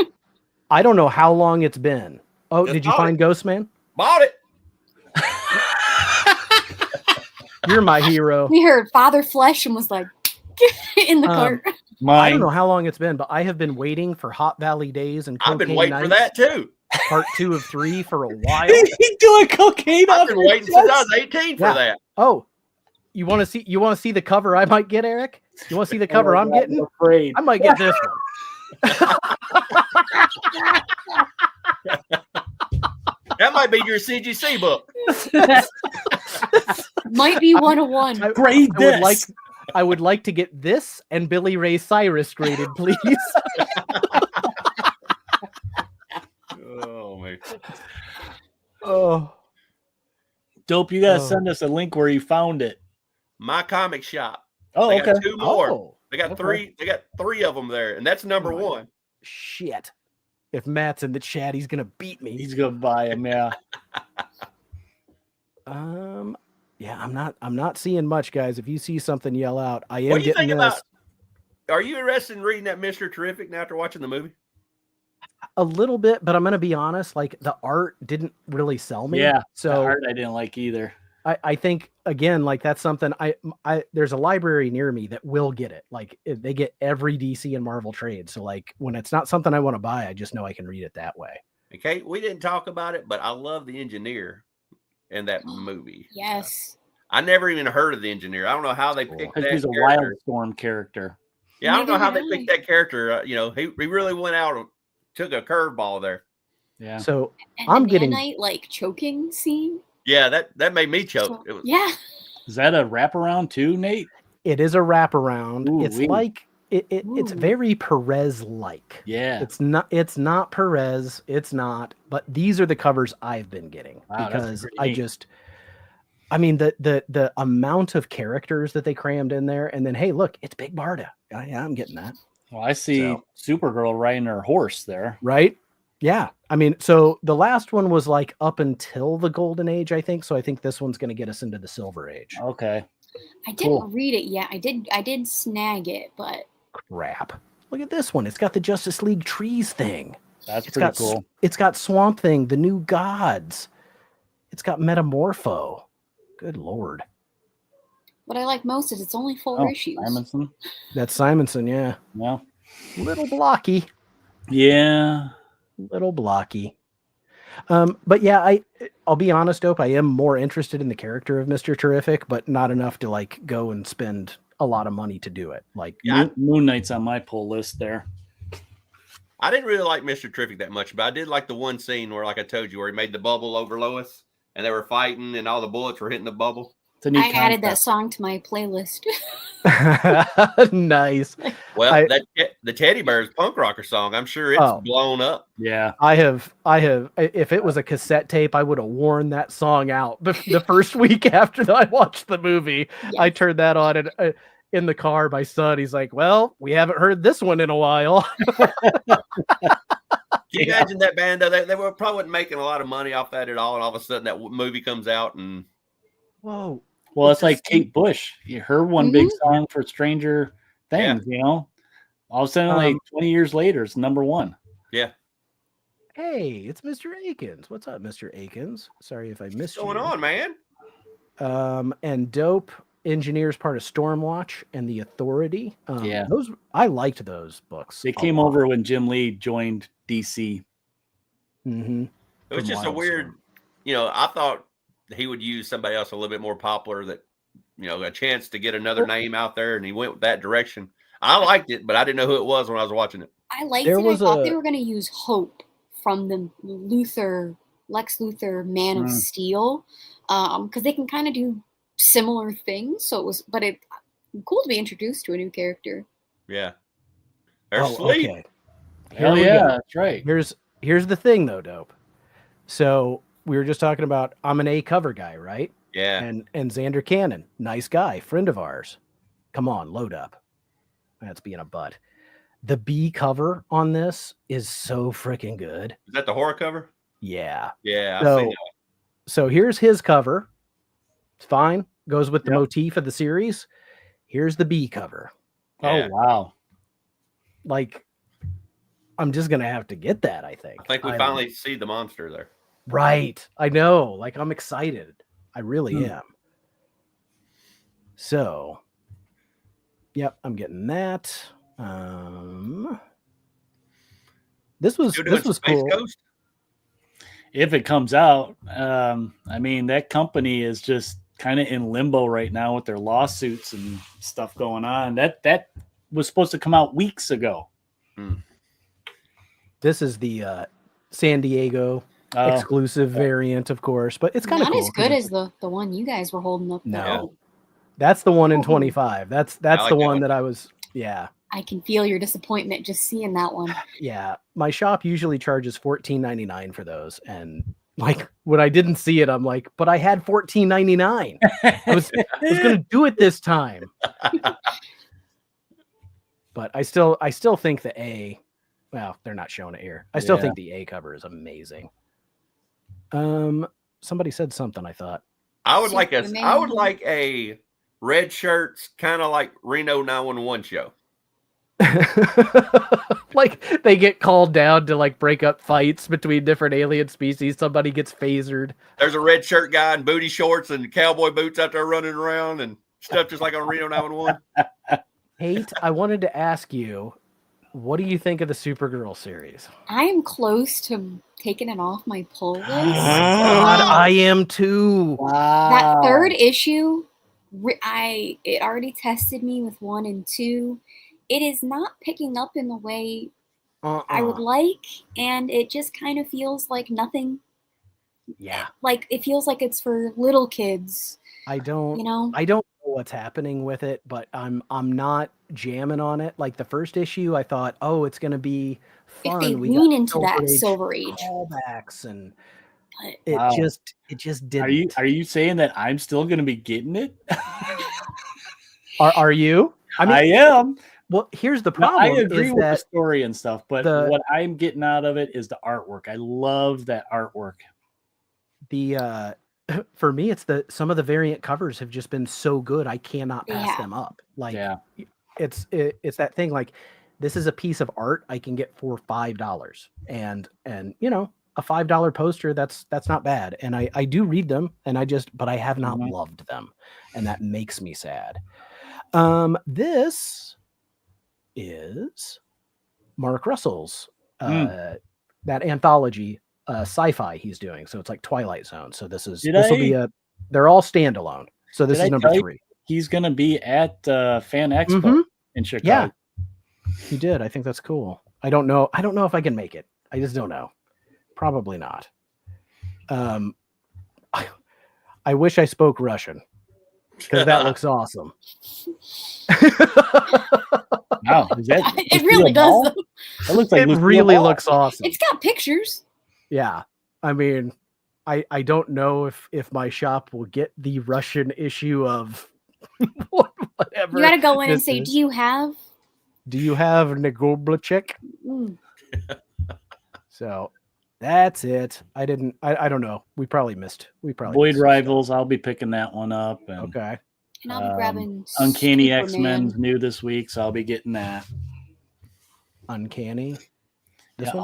I don't know how long it's been. Oh, did you find Ghostman? Bought it. You're my hero. We heard Father Flesh and was like in the cart. I don't know how long it's been, but I have been waiting for Hot Valley Days and Cocaine I've been waiting Nights, for that too. Part 2 of 3 for a while. He's doing cocaine. I've been waiting since I was 18 for that. Oh, you want to see the cover I might get, Eric? You want to see the cover I'm getting? I'm afraid. I might get this one. That might be your CGC book. Might be 101. I would like to get this and Billy Ray Cyrus graded, please. Oh man. Oh. Dope, you gotta send us a link where you found it. My Comic Shop. Oh, they okay. got 2 more. Oh, they got 3. They got 3 of them there, and that's number 1. Shit. If Matt's in the chat, he's gonna beat me. He's gonna buy him, yeah. Yeah, I'm not seeing much, guys. If you see something, yell out. I am What do you getting think this. about? Are you interested in reading that Mr. Terrific now after watching the movie? A little bit, but I'm gonna be honest. Like the art didn't really sell me. Yeah, so the art I didn't like either. I think again, like that's something I there's a library near me that will get it. Like they get every DC and Marvel trade. So like when it's not something I want to buy, I just know I can read it that way. Okay, we didn't talk about it, but I love the engineer in that movie. Yes. I never even heard of the engineer. I don't know how they picked that. He's a character. Wildstorm character. Yeah, I don't know how they picked that character. He really went out and took a curveball there. Yeah. So and I'm the getting Nanite, like choking scene. Yeah, that made me choke. So, yeah. Is that a wraparound too, Nate? It is a wraparound. Ooh, it's like it's very Perez-like. Yeah. It's not Perez. It's not. But these are the covers I've been getting because I mean the amount of characters that they crammed in there, and then hey, look, it's Big Barda. Yeah, I'm getting that. Well, I see Supergirl riding her horse there. Right? Yeah. I mean, so the last one was like up until the Golden Age, I think. So I think this one's going to get us into the Silver Age. Okay. I didn't read it yet. I did snag it, but crap. Look at this one. It's got the Justice League trees thing. That's pretty cool. It's got Swamp Thing, the New Gods. It's got Metamorpho. Good Lord. what I like most is it's only 4 issues. Simonson. That's Simonson, yeah. Yeah. Little blocky. Yeah. Little blocky. But yeah, I'll be honest, Dope. I am more interested in the character of Mr. Terrific, but not enough to like go and spend a lot of money to do it. Like Moon Knight's on my pull list there. I didn't really like Mr. Terrific that much, but I did like the one scene where, like I told you, where he made the bubble over Lois and they were fighting and all the bullets were hitting the bubble. I added that song to my playlist. Nice. Well, the Teddy Bears punk rocker song, I'm sure it's blown up. Yeah. I have, if it was a cassette tape, I would have worn that song out the first week after I watched the movie. Yes. I turned that on and in the car, my son, he's like, well, we haven't heard this one in a while. Can you imagine that band, though? They were probably wasn't making a lot of money off that at all. And all of a sudden that movie comes out and. Whoa. Well, it's like Kate Bush. Her one big song for Stranger Things, you know? All of a sudden, like 20 years later, it's number one. Yeah. Hey, it's Mr. Akins. What's up, Mr. Akins? Sorry if I missed you. What's going on, man? And Dope Engineers part of Stormwatch and The Authority. Yeah. Those I liked those books. They came over when Jim Lee joined DC. Mm-hmm. It was just a weird, I thought he would use somebody else a little bit more popular that, a chance to get another name out there, and he went that direction. I liked it, but I didn't know who it was when I was watching it. I liked it. I thought they were going to use Hope from the Lex Luthor Man of Steel, because they can kind of do similar things. So it was, but it's cool to be introduced to a new character. Yeah. They're sweet. Okay. Hell yeah, that's right. Here's the thing though, Dope. So we were just talking about I'm an A cover guy, right? Yeah. And Xander Cannon, nice guy, friend of ours. Come on, load up. That's being a butt. The B cover on this is so freaking good. Is that the horror cover? Yeah. Yeah, I've seen that. So here's his cover. It's fine. Goes with the motif of the series. Here's the B cover. Yeah. Oh, wow. Like, I'm just going to have to get that, I think. I think we finally see the monster there. Right. I know. Like, I'm excited. I really am. So, yep, I'm getting that. This was cool. Ghost? If it comes out, I mean, that company is just kind of in limbo right now with their lawsuits and stuff going on. That was supposed to come out weeks ago. This is the San Diego exclusive variant, of course, but it's kind of not cool as good as the one you guys were holding up. No, that's the one in 25. That's like the one that I was. Yeah, I can feel your disappointment just seeing that one. Yeah, my shop usually charges $14.99 for those, and like when I didn't see it, I'm like, but I had $14.99. I was going to do it this time. But I still think the A. Well, they're not showing it here. I still think the A cover is amazing. Somebody said something. I thought I would like a red shirts, kind of like Reno 911 show. Like they get called down to like break up fights between different alien species. Somebody gets phasered. There's a red shirt guy in booty shorts and cowboy boots out there running around and stuff just like on Reno 911. Cait, I wanted to ask you, what do you think of the Supergirl series? I am close to taking it off my pull list. God, I am too. Wow. That third issue, it already tested me with 1 and 2. It is not picking up in the way I would like, and it just kind of feels like nothing. Yeah. Like it feels like it's for little kids. I don't know what's happening with it, but I'm not jamming on it. Like the first issue, I thought, oh, it's going to be fun. If they lean into that Silver Age callbacks, and it just didn't. Are you saying that I'm still going to be getting it? Are you? I mean, I am. Well, here's the problem. I agree with the story and stuff, but what I'm getting out of it is the artwork. I love that artwork. For me, it's some of the variant covers have just been so good. I cannot pass them up. Like it's that thing. Like this is a piece of art I can get for $5, and you know, a $5 poster, that's not bad. And I do read them, and but I have not loved them, and that makes me sad. This is Mark Russell's that anthology sci-fi he's doing. So it's like Twilight Zone. So this will be they're all standalone. So this is number 3. He's gonna be at Fan Expo in Chicago. Yeah, he did. I think that's cool. I don't know if I can make it. I just don't know. Probably not. I wish I spoke Russian because that looks awesome. Wow, it really does. It looks like it really looks awesome. It's got pictures. Yeah, I mean, I don't know if my shop will get the Russian issue of whatever. You got to go in and say, "Do you have Negoblachek?" So that's it. I don't know. We probably missed. Void Rivals. I'll be picking that one up. Okay. And I'll be grabbing Uncanny X-Men's new this week, so I'll be getting that. Uncanny?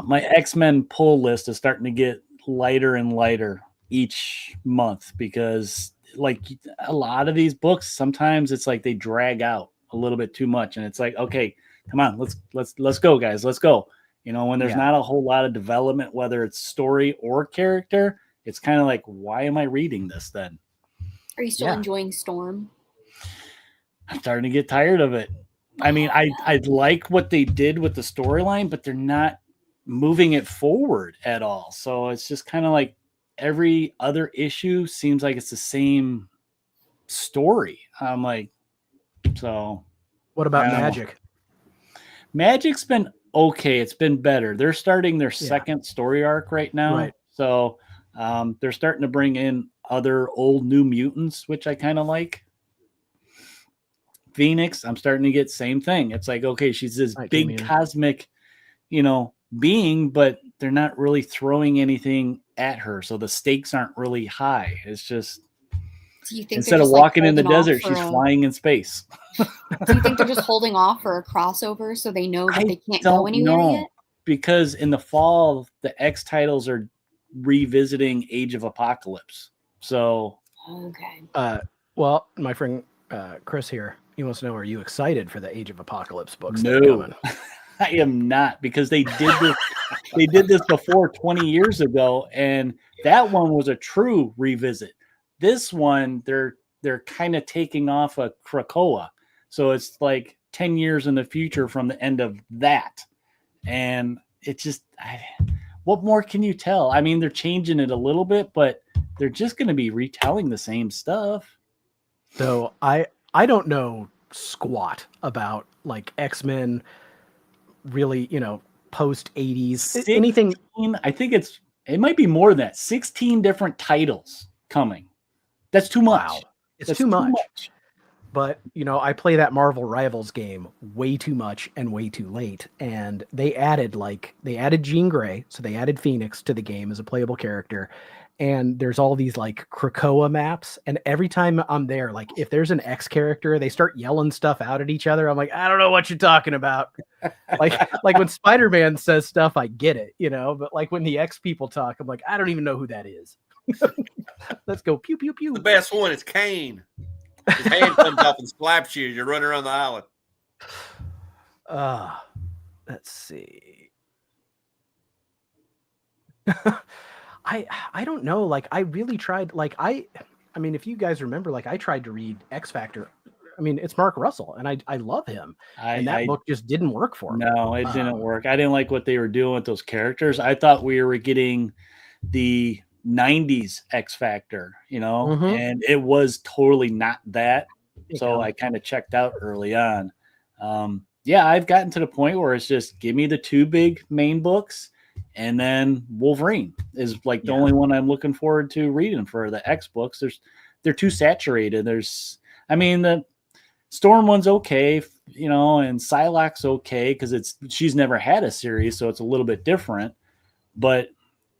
My X-Men pull list is starting to get lighter and lighter each month because like a lot of these books, sometimes it's like they drag out a little bit too much. And it's like, okay, come on, let's go, guys. Let's go. You know, when there's not a whole lot of development, whether it's story or character, it's kind of like, why am I reading this then? Are you still enjoying Storm? I'm starting to get tired of it. I mean, I like what they did with the storyline, but they're not moving it forward at all. So it's just kind of like every other issue seems like it's the same story. I'm like, so. What about Magic? Magic's been okay. It's been better. They're starting their second story arc right now. Right. So they're starting to bring in other old New Mutants, which I kind of like. Phoenix, I'm starting to get same thing. It's like, okay, she's this big cosmic, being, but they're not really throwing anything at her. So the stakes aren't really high. It's just, do you think instead of walking in the desert, she's flying in space. Do you think they're just holding off for a crossover so they know that they can't go anywhere yet? Because in the fall, the X titles are revisiting Age of Apocalypse. So, okay. Well, my friend Chris here, he wants to know: are you excited for the Age of Apocalypse books? No, that are coming? I am not, because they did this. They did this before 20 years ago, and that one was a true revisit. This one, they're kind of taking off a Krakoa, so it's like 10 years in the future from the end of that, and it just, what more can you tell? I mean, they're changing it a little bit, but they're just going to be retelling the same stuff. So I don't know squat about like X-Men, really, post 80s anything. I think it might be more than that. 16 different titles coming. That's too much. Wow. It's too much. But I play that Marvel Rivals game way too much and way too late. And they added Jean Grey, so they added Phoenix to the game as a playable character. And there's all these like Krakoa maps. And every time I'm there, like if there's an X character, they start yelling stuff out at each other. I'm like, I don't know what you're talking about. like when Spider-Man says stuff, I get it, but like when the X people talk, I'm like, I don't even know who that is. Let's go pew pew pew. The best one is Kane. His hand comes off and slaps you as you're running around the island. Let's see. I don't know. Like I really tried. Like I mean, if you guys remember, like I tried to read X Factor. I mean, it's Mark Russell, and I love him. And that book just didn't work for me. No, it didn't work. I didn't like what they were doing with those characters. I thought we were getting the 90s X Factor, and it was totally not that. So I kind of checked out early on. I've gotten to the point where it's just give me the two big main books, and then Wolverine is like the only one I'm looking forward to reading for the X books. They're too saturated. The Storm one's okay, and Psylocke's okay because she's never had a series, so it's a little bit different, but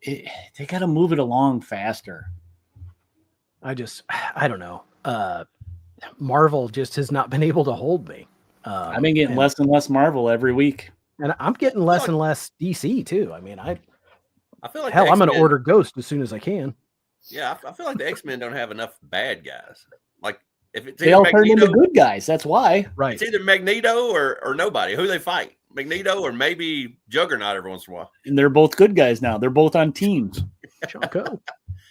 they got to move it along faster. I don't know. Marvel just has not been able to hold me. I've been getting less and less Marvel every week. And I'm getting less and less DC too. I mean, I feel like I'm going to order Ghost as soon as I can. Yeah, I feel like the X-Men don't have enough bad guys. Like if it's they all turn into good guys. That's why. Right. It's either Magneto or nobody. Who they fight? Magneto or maybe Juggernaut every once in a while. And they're both good guys now. They're both on teams. Choco.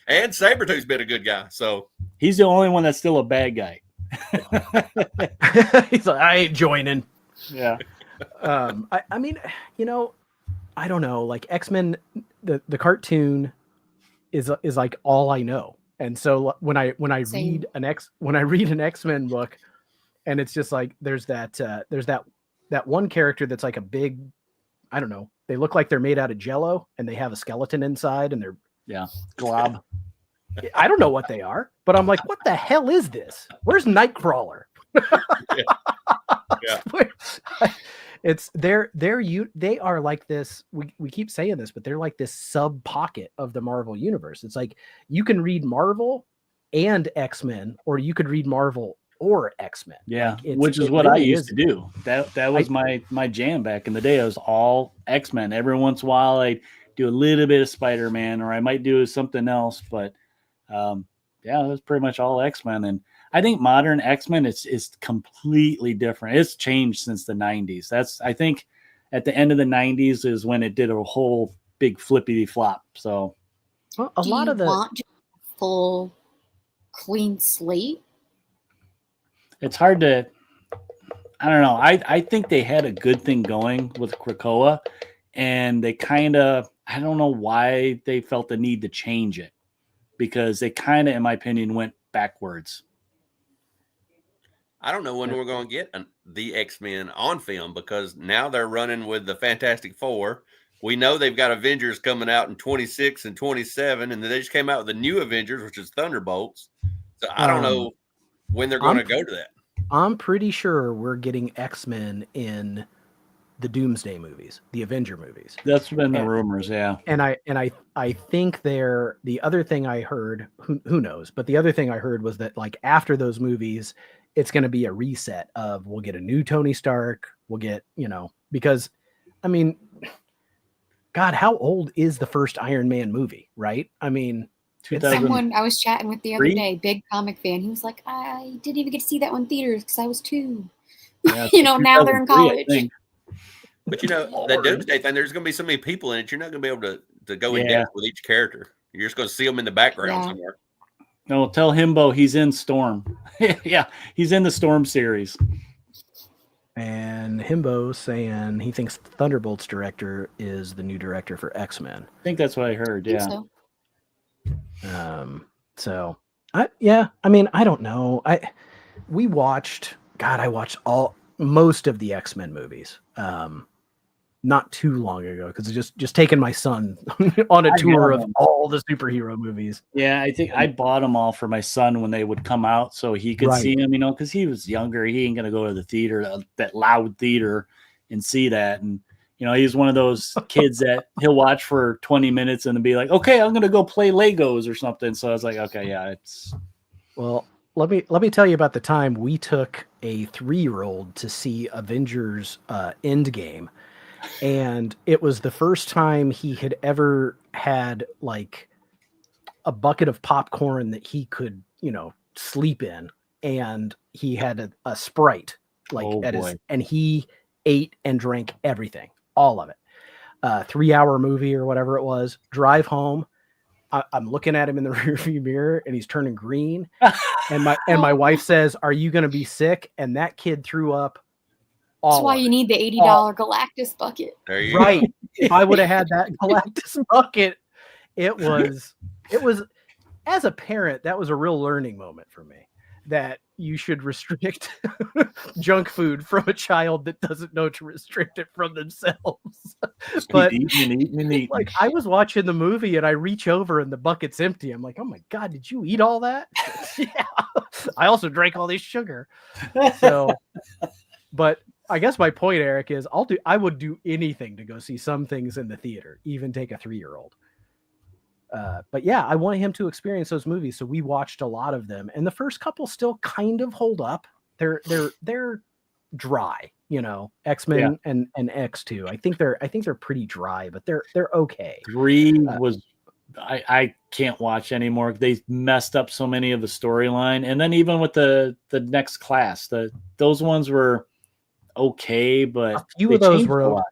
And Sabretooth's been a good guy. So he's the only one that's still a bad guy. He's like, I ain't joining. Yeah. I mean, I don't know. Like X-Men, the cartoon is like all I know. And so when I read an X-Men book, and it's just like there's that one character that's like a big, I don't know. They look like they're made out of Jell-O, and they have a skeleton inside, and they're glob. I don't know what they are, but I'm like, what the hell is this? Where's Nightcrawler? It's they are like this. We keep saying this, but they're like this sub pocket of the Marvel universe. It's like you can read Marvel and X-Men, or you could read Marvel or X-Men. Yeah, which is what I used to do. That was my jam back in the day. I was all X-Men. Every once in a while, I'd do a little bit of Spider-Man, or I might do something else. But it was pretty much all X-Men. And I think modern X-Men is completely different. It's changed since the 90s. I think at the end of the 90s is when it did a whole big flippity flop. So a lot of the want full clean slate. It's hard to, I don't know. I think they had a good thing going with Krakoa, and they kind of, I don't know why they felt the need to change it, because they kind of, in my opinion, went backwards. I don't know when we're going to get the X-Men on film, because now they're running with the Fantastic Four. We know they've got Avengers coming out in 26 and 27, and they just came out with the new Avengers, which is Thunderbolts. So I don't know when they're going to go to that. I'm pretty sure we're getting X-Men in the Doomsday movies, the Avenger movies. That's been the rumors, yeah. And I think the other thing I heard, who knows, but the other thing I heard was that like after those movies, it's going to be a reset of, we'll get a new Tony Stark, we'll get, because I mean, God, how old is the first Iron Man movie, right? I mean, someone I was chatting with the other day, big comic fan, he was like, I didn't even get to see that one in theaters because I was 2. Yeah, now they're in college. But that Doomsday thing, there's going to be so many people in it, you're not going to be able to go in depth with each character. You're just going to see them in the background somewhere. No, tell Himbo he's in Storm. Yeah, he's in the Storm series. And Himbo saying he thinks Thunderbolts director is the new director for X-Men. I think that's what I heard. Yeah. I mean, I don't know. I watched most of the X-Men movies. Not too long ago, because just taking my son on a tour of all the superhero movies. Yeah, I think I bought them all for my son when they would come out, so he could see them. Because he was younger, he ain't gonna go to the theater, that loud theater, and see that. And he's one of those kids that he'll watch for 20 minutes and then be like, "Okay, I'm gonna go play Legos or something." So I was like, "Okay, yeah, it's." Well, let me tell you about the time we took a 3-year-old to see Avengers Endgame. And it was the first time he had ever had like a bucket of popcorn that he could, sleep in. And he had a Sprite and he ate and drank everything, all of it. 3-hour movie or whatever it was. Drive home. I'm looking at him in the rearview mirror and he's turning green. and my wife says, "Are you going to be sick?" And that kid threw up. That's why you need the $80 Galactus bucket. There you go. If I would have had had that Galactus bucket, it was as a parent, that was a real learning moment for me, that you should restrict junk food from a child that doesn't know to restrict it from themselves. But eat. Like, I was watching the movie and I reach over and the bucket's empty. I'm like, "Oh my God, did you eat all that?" Yeah. I also drank all this sugar. So, but I guess my point, Eric, is I would do anything to go see some things in the theater, even take a 3-year-old. But yeah, I want him to experience those movies. So we watched a lot of them, and the first couple still kind of hold up. They're dry, X-Men and X2. I think they're pretty dry, but they're okay. 3 was I can't watch anymore. They messed up so many of the storyline, and then even with the next class, those ones were okay, but a few of those were okay.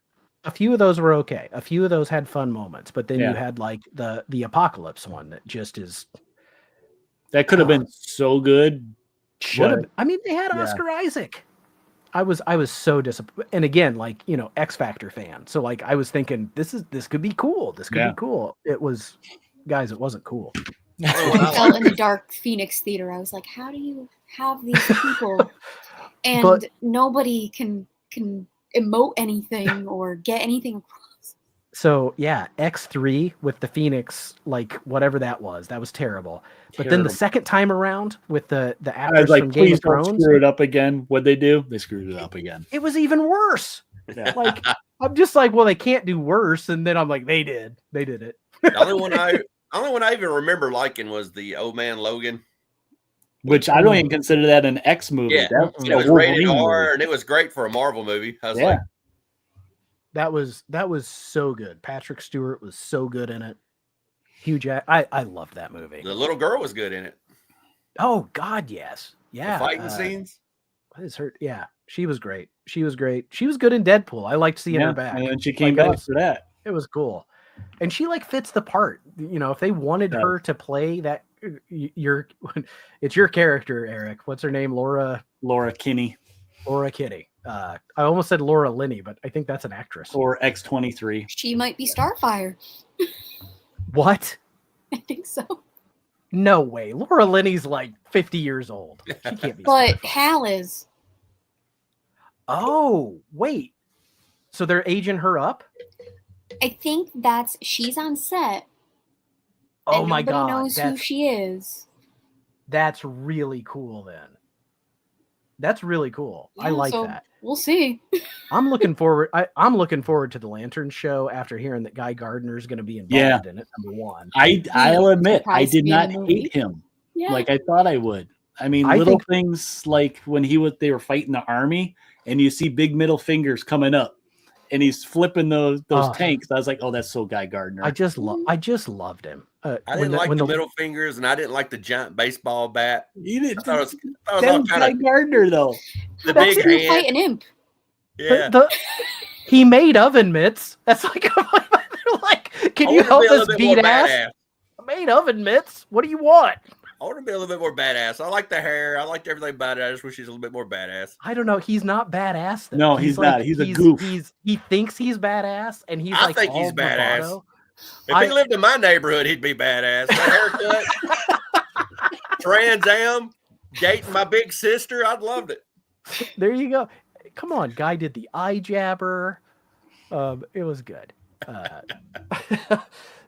A few of those had fun moments, but then you had like the Apocalypse one that just is, that could have been so good. Should have. I mean, they had Oscar Isaac. I was so disappointed. And again, like, X Factor fan. So like I was thinking this could be cool. This could be cool. It was, guys, it wasn't cool. I felt in the dark Phoenix theater. I was like, how do you have these people and nobody can emote anything or get anything across? So yeah, X3 with the Phoenix, like whatever that was terrible. But then the second time around with the actors from Game of Thrones, screw it up again. What'd they do? They screwed it up again. It was even worse. Yeah. Like, I'm just like, well, they can't do worse. And then I'm like, they did it. The only one I even remember liking was the Old Man Logan. Which I don't even consider that an X movie. Yeah, it was rated R, and it was great for a Marvel movie. I was like, that was so good. Patrick Stewart was so good in it. Huge. I loved that movie. The little girl was good in it. Oh God, yes, yeah. The fighting scenes. What is her? Yeah, she was great. She was great. She was good in Deadpool. I liked seeing her back. And then she came back for that. It was cool, and she like fits the part. If they wanted her to play that. It's your character, Eric. What's her name? Laura Kinney. Laura Kinney. I almost said Laura Linney, but I think that's an actress. Or X-23. She might be Starfire. What? I think so. No way. Laura Linney's like 50 years old. She can't be. But Hal is. Oh, wait. So they're aging her up? I think she's on set. Oh and my nobody God. knows who she is. That's really cool then. That's really cool. Yeah, I like that. We'll see. I'm looking forward. I'm looking forward to the Lantern show after hearing that Guy Gardner's going to be involved in it. Number one. I'll admit I did not hate him like I thought I would. I mean, little things like when they were fighting the army and you see big middle fingers coming up and he's flipping those tanks. I was like, oh, that's so Guy Gardner. I just loved him. I didn't like the middle fingers, and I didn't like the giant baseball bat. You didn't. I thought it was all kind Guy Gardner though. The big hand. Fight an imp. Yeah. He made oven mitts. That's like, can you help us beat ass? I made oven mitts. What do you want? I want to be a little bit more badass. I like the hair. I liked everything about it. I just wish he's a little bit more badass. I don't know. He's not badass. Though. No, he's not. He's a goof. He thinks he's badass, and he's I think he's badass. Bravado. If he lived in my neighborhood, he'd be badass. That haircut, Trans Am, dating my big sister. I'd loved it. There you go. Come on, Guy did the eye jabber. It was good.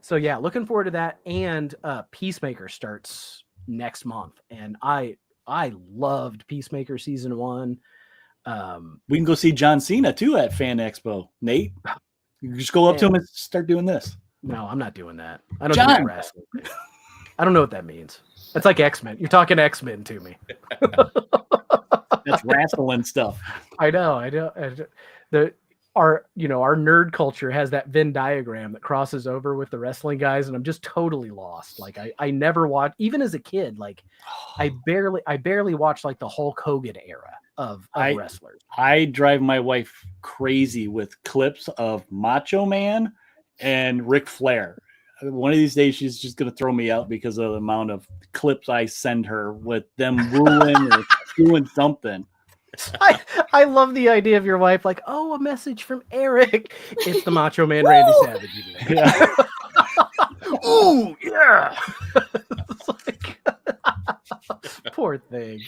So yeah, looking forward to that. And Peacemaker starts next month, and I loved Peacemaker season 1. We can go see John Cena too at Fan Expo. Nate, you just go up to him and start doing this. No, I'm not doing that. I don't do wrestling. I don't know what that means. It's like X-Men. You're talking X-Men to me. That's wrestling stuff. I know. Our nerd culture has that Venn diagram that crosses over with the wrestling guys, and I'm just totally lost. Like I never watched, even as a kid, like I barely watched like the Hulk Hogan era of wrestlers. I drive my wife crazy with clips of Macho Man and Ric Flair. One of these days she's just going to throw me out because of the amount of clips I send her with them wooing or doing something. I love the idea of your wife like, oh, a message from Eric. It's the Macho Man Randy Savage. Yeah. Ooh, yeah. Like, poor thing.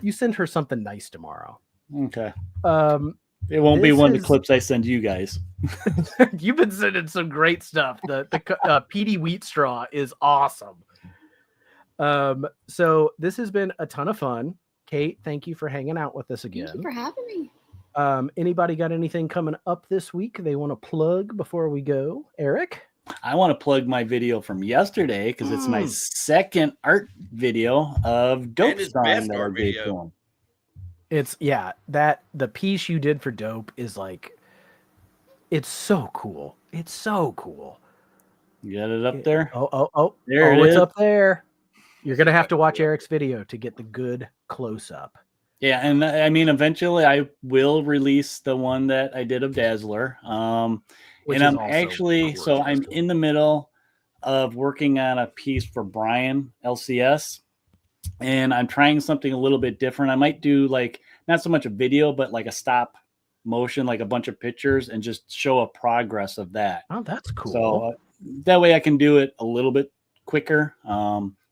You send her something nice tomorrow. Okay. It won't be one of the clips I send you guys. You've been sending some great stuff. The PD Wheat Straw is awesome. So this has been a ton of fun. Cait, thank you for hanging out with us again. Thank you for having me. Anybody got anything coming up this week they want to plug before we go? Eric? I want to plug my video from yesterday because it's my second art video of Dope Song that I did to him. It's the piece you did for Dope is like, it's so cool. It's so cool. You got it up there? There it is. It's up there. You're going to have to watch Eric's video to get the good close up. Yeah. And I mean, eventually I will release the one that I did of Dazzler. And I'm actually, so I'm in the middle of working on a piece for Brian LCS. And I'm trying something a little bit different. I might do like, not so much a video, but like a stop motion, like a bunch of pictures and just show a progress of that. Oh, that's cool. So that way I can do it a little bit quicker.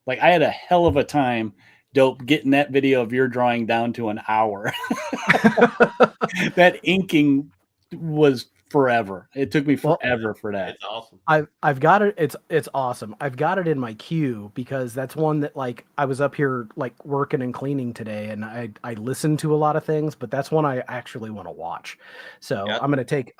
Like I had a hell of a time, Dope, getting that video of your drawing down to an hour. That inking was forever. It took me forever for that. It's awesome. I've got it. It's awesome. I've got it in my queue because that's one that like I was up here like working and cleaning today, and I listened to a lot of things, but that's one I actually want to watch. So yep. I'm gonna take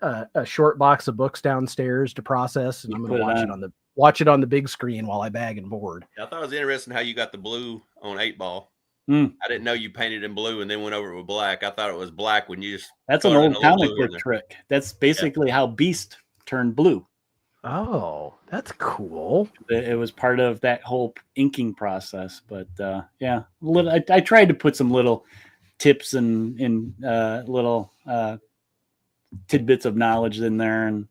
a short box of books downstairs to process, and I'm gonna watch it on the big screen while I bag and board. I thought it was interesting how you got the blue on 8-ball. I didn't know you painted in blue and then went over it with black. I thought it was black when you just. That's an old comic book trick. That's basically how Beast turned blue. Oh, that's cool. It was part of that whole inking process. But yeah, I tried to put some little tips and little tidbits of knowledge in there, and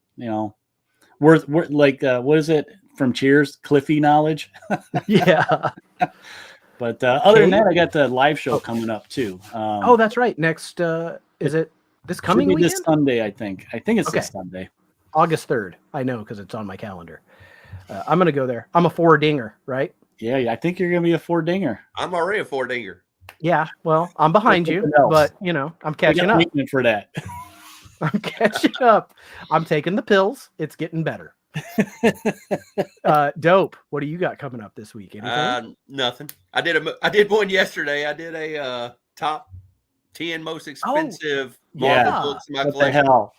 worth like what is it from Cheers? Cliffy knowledge. Yeah. But other than that, I got the live show coming up too. That's right. Next, is it this coming weekend? This Sunday, I think. I think it's this Sunday, August 3rd. I know because it's on my calendar. I'm gonna go there. I'm a 4-dinger, right? Yeah, I think you're gonna be a 4-dinger. I'm already a 4-dinger. Yeah, well, I'm behind you, but I'm catching up for that. I'm catching up. I'm taking the pills. It's getting better. Dope. What do you got coming up this week? Anything? Nothing. I did one yesterday. I did a top 10 most expensive Marvel books in my collection. The hell?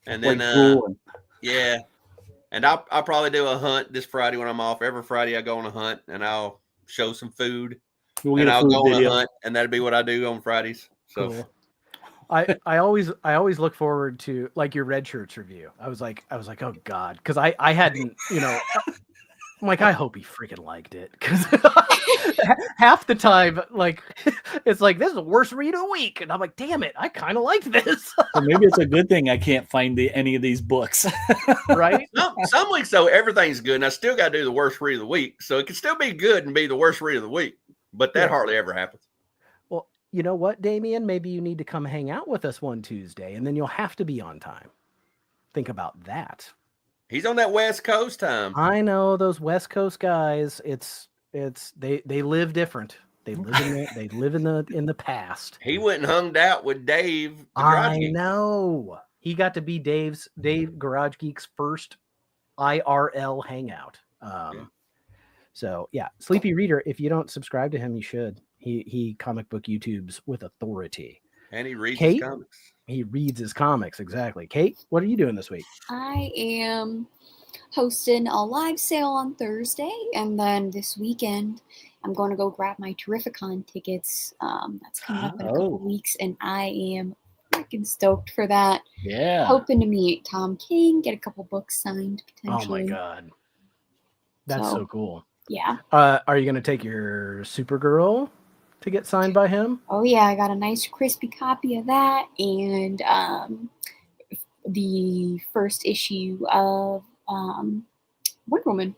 And then yeah. And I'll probably do a hunt this Friday when I'm off. Every Friday I go on a hunt and I'll show some food. And I'll go on a hunt, and that'll be what I do on Fridays. So cool. I always look forward to like your Red Shirts review. I was like, oh God, because I hadn't, I'm like, I hope he freaking liked it, because half the time, like, it's like, this is the worst read of the week, and I'm like, damn it, I kind of liked this. So maybe it's a good thing I can't find any of these books, right? Some weeks though everything's good, and I still got to do the worst read of the week, so it can still be good and be the worst read of the week, but that hardly ever happens. Well, you know what, Damien? Maybe you need to come hang out with us one Tuesday, and then you'll have to be on time. Think about that. He's on that West Coast time. I know those West Coast guys. They live different. They live in the past. He went and hung out with Dave. I know. He got to be Dave Garage Geek's first IRL hangout. So yeah, Sleepy Reader. If you don't subscribe to him, you should. He comic book YouTubes with authority. And he reads his comics. He reads his comics, exactly. Kate, what are you doing this week? I am hosting a live sale on Thursday, and then this weekend I'm going to go grab my Terrificon tickets. That's coming up in a couple weeks, and I am freaking stoked for that. Yeah. Hoping to meet Tom King, get a couple books signed potentially. Oh my God. That's so cool. Yeah. Are you going to take your Supergirl to get signed by him? Oh yeah, I got a nice crispy copy of that, and the first issue of Wonder Woman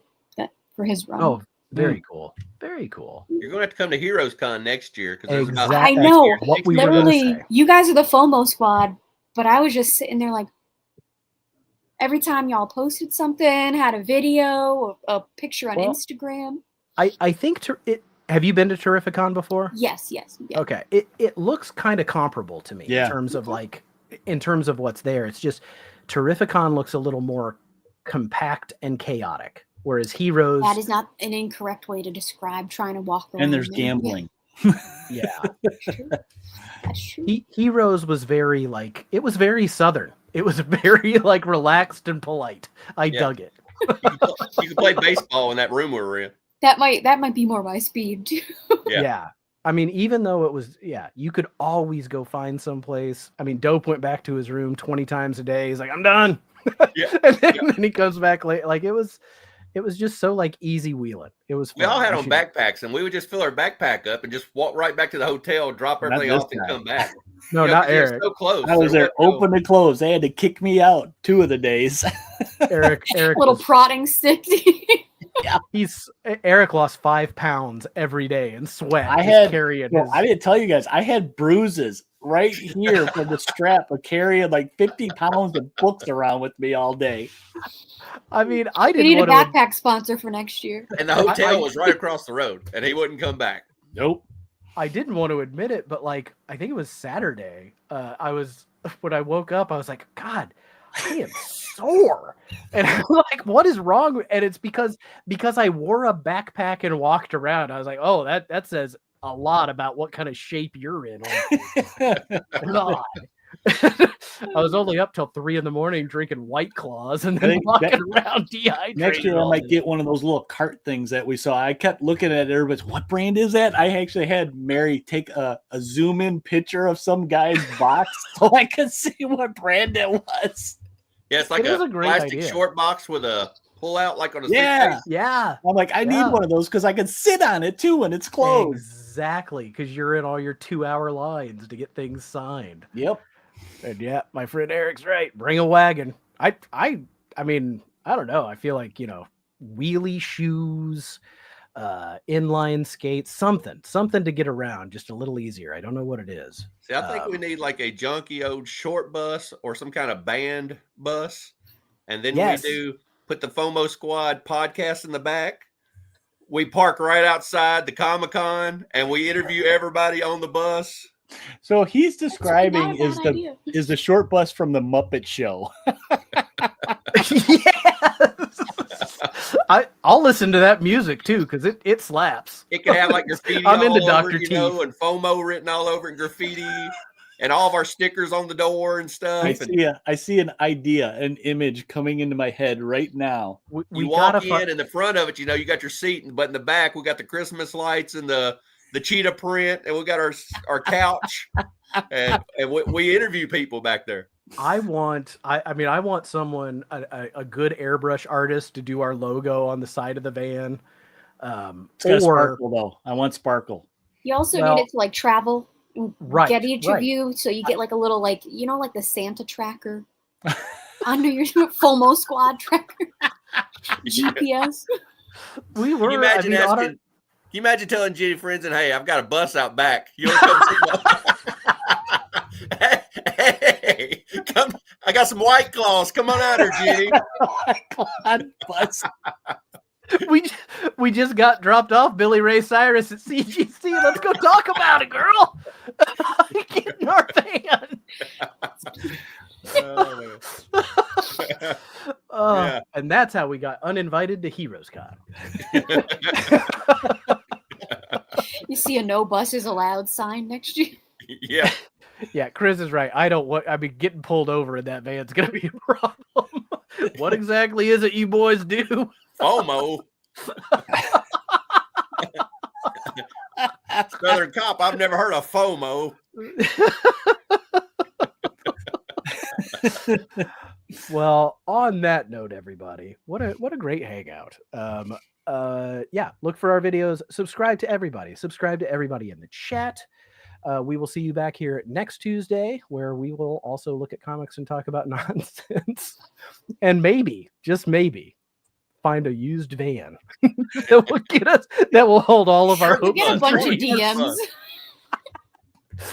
for his run. Oh, very cool. Very cool. You're going to have to come to Heroes Con next year. Exactly. I know. What we literally, were say. You guys are the FOMO squad, but I was just sitting there like, every time y'all posted something, had a video, a picture on Instagram. I think have you been to Terrificon before? Yes. Yeah. Okay. It looks kind of comparable to me in terms of what's there. It's just Terrificon looks a little more compact and chaotic, whereas Heroes. That is not an incorrect way to describe trying to walk around. And there's gambling. Yeah. That's true. Heroes was very it was very Southern. It was very relaxed and polite. I dug it. You could play baseball in that room we were in. That might be more my speed too. Yeah. I mean, even though it was, you could always go find someplace. I mean, Dope went back to his room 20 times a day. He's like, I'm done. Yeah. and then he comes back late. It was just so easy wheeling. It was fun. We all had on backpacks, and we would just fill our backpack up and just walk right back to the hotel, drop everything off, and come back. No, not Eric. So close. I was there open and close. They had to kick me out 2 of the days. Eric little prodding stick. Yeah, Eric lost 5 pounds every day in sweat. I didn't tell you guys. I had bruises right here from the strap of carrying 50 pounds of books around with me all day. I mean, I didn't. We need a backpack sponsor for next year. And the hotel was right across the road, and he wouldn't come back. Nope. I didn't want to admit it, but I think it was Saturday. When I woke up, I was like, God, I am sore. And I'm like, what is wrong? And it's because I wore a backpack and walked around. I was like, oh, that says a lot about what kind of shape you're in. God. I was only up till 3 a.m. drinking White Claws and then walking around dehydrated. Next year, I might get one of those little cart things that we saw. I kept looking at everybody's, what brand is that? I actually had Mary take a zoom in picture of some guy's box so I could see what brand it was. Yeah, it's like a plastic short box with a pull out on a suitcase. Yeah. I'm like, I need one of those because I can sit on it too when it's closed. Exactly, because you're in all your 2-hour lines to get things signed. Yep. And yeah, my friend Eric's right. Bring a wagon. I mean, I don't know. I feel like, wheelie shoes, inline skates, something to get around just a little easier. I don't know what it is. See, I think we need a junky old short bus or some kind of band bus. And then we do put the FOMO Squad podcast in the back. We park right outside the Comic-Con, and we interview everybody on the bus. So he's describing is the short bus from the Muppet Show. Yes. I'll listen to that music too because it slaps. It can have like graffiti I'm all into over, Dr. you know, and FOMO written all over and graffiti, and all of our stickers on the door and stuff. I see an idea, an image coming into my head right now. You walk in the front of it, you know, you got your seat, but in the back we got the Christmas lights and the cheetah print, and we got our couch, and we interview people back there. I want someone, a good airbrush artist to do our logo on the side of the van. It's got sparkle though. I want sparkle. You also need it to like travel and get each of you, so you get like a little like the Santa tracker under your FOMO Squad tracker GPS. Can you imagine telling Jenny Friendson, "Hey, I've got a bus out back. You want to come hey, come! I got some White Claws. Come on out here, Jenny." Bus. We just got dropped off Billy Ray Cyrus at CGC. Let's go talk about it, girl. Get in our van. Yeah. And that's how we got uninvited to Heroes Con. You see a no buses allowed sign next to you. Yeah. Yeah, Chris is right. Getting pulled over in that van's gonna be a problem. What exactly is it you boys do? FOMO. Southern Cop, I've never heard of FOMO. Well, on that note, everybody, what a great hangout. Look for our videos. Subscribe to everybody. Subscribe to everybody in the chat. We will see you back here next Tuesday, where we will also look at comics and talk about nonsense, and maybe, just maybe, find a used van that will hold all of our hopes. Get a bunch of DMs.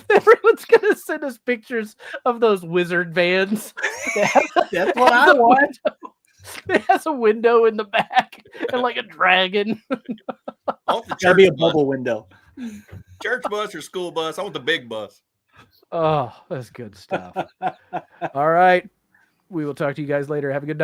Everyone's gonna send us pictures of those wizard vans. That's what I want. It has a window in the back and like a dragon. Gotta be a bubble window. Church bus or school bus? I want the big bus. Oh, that's good stuff. All right. We will talk to you guys later. Have a good night.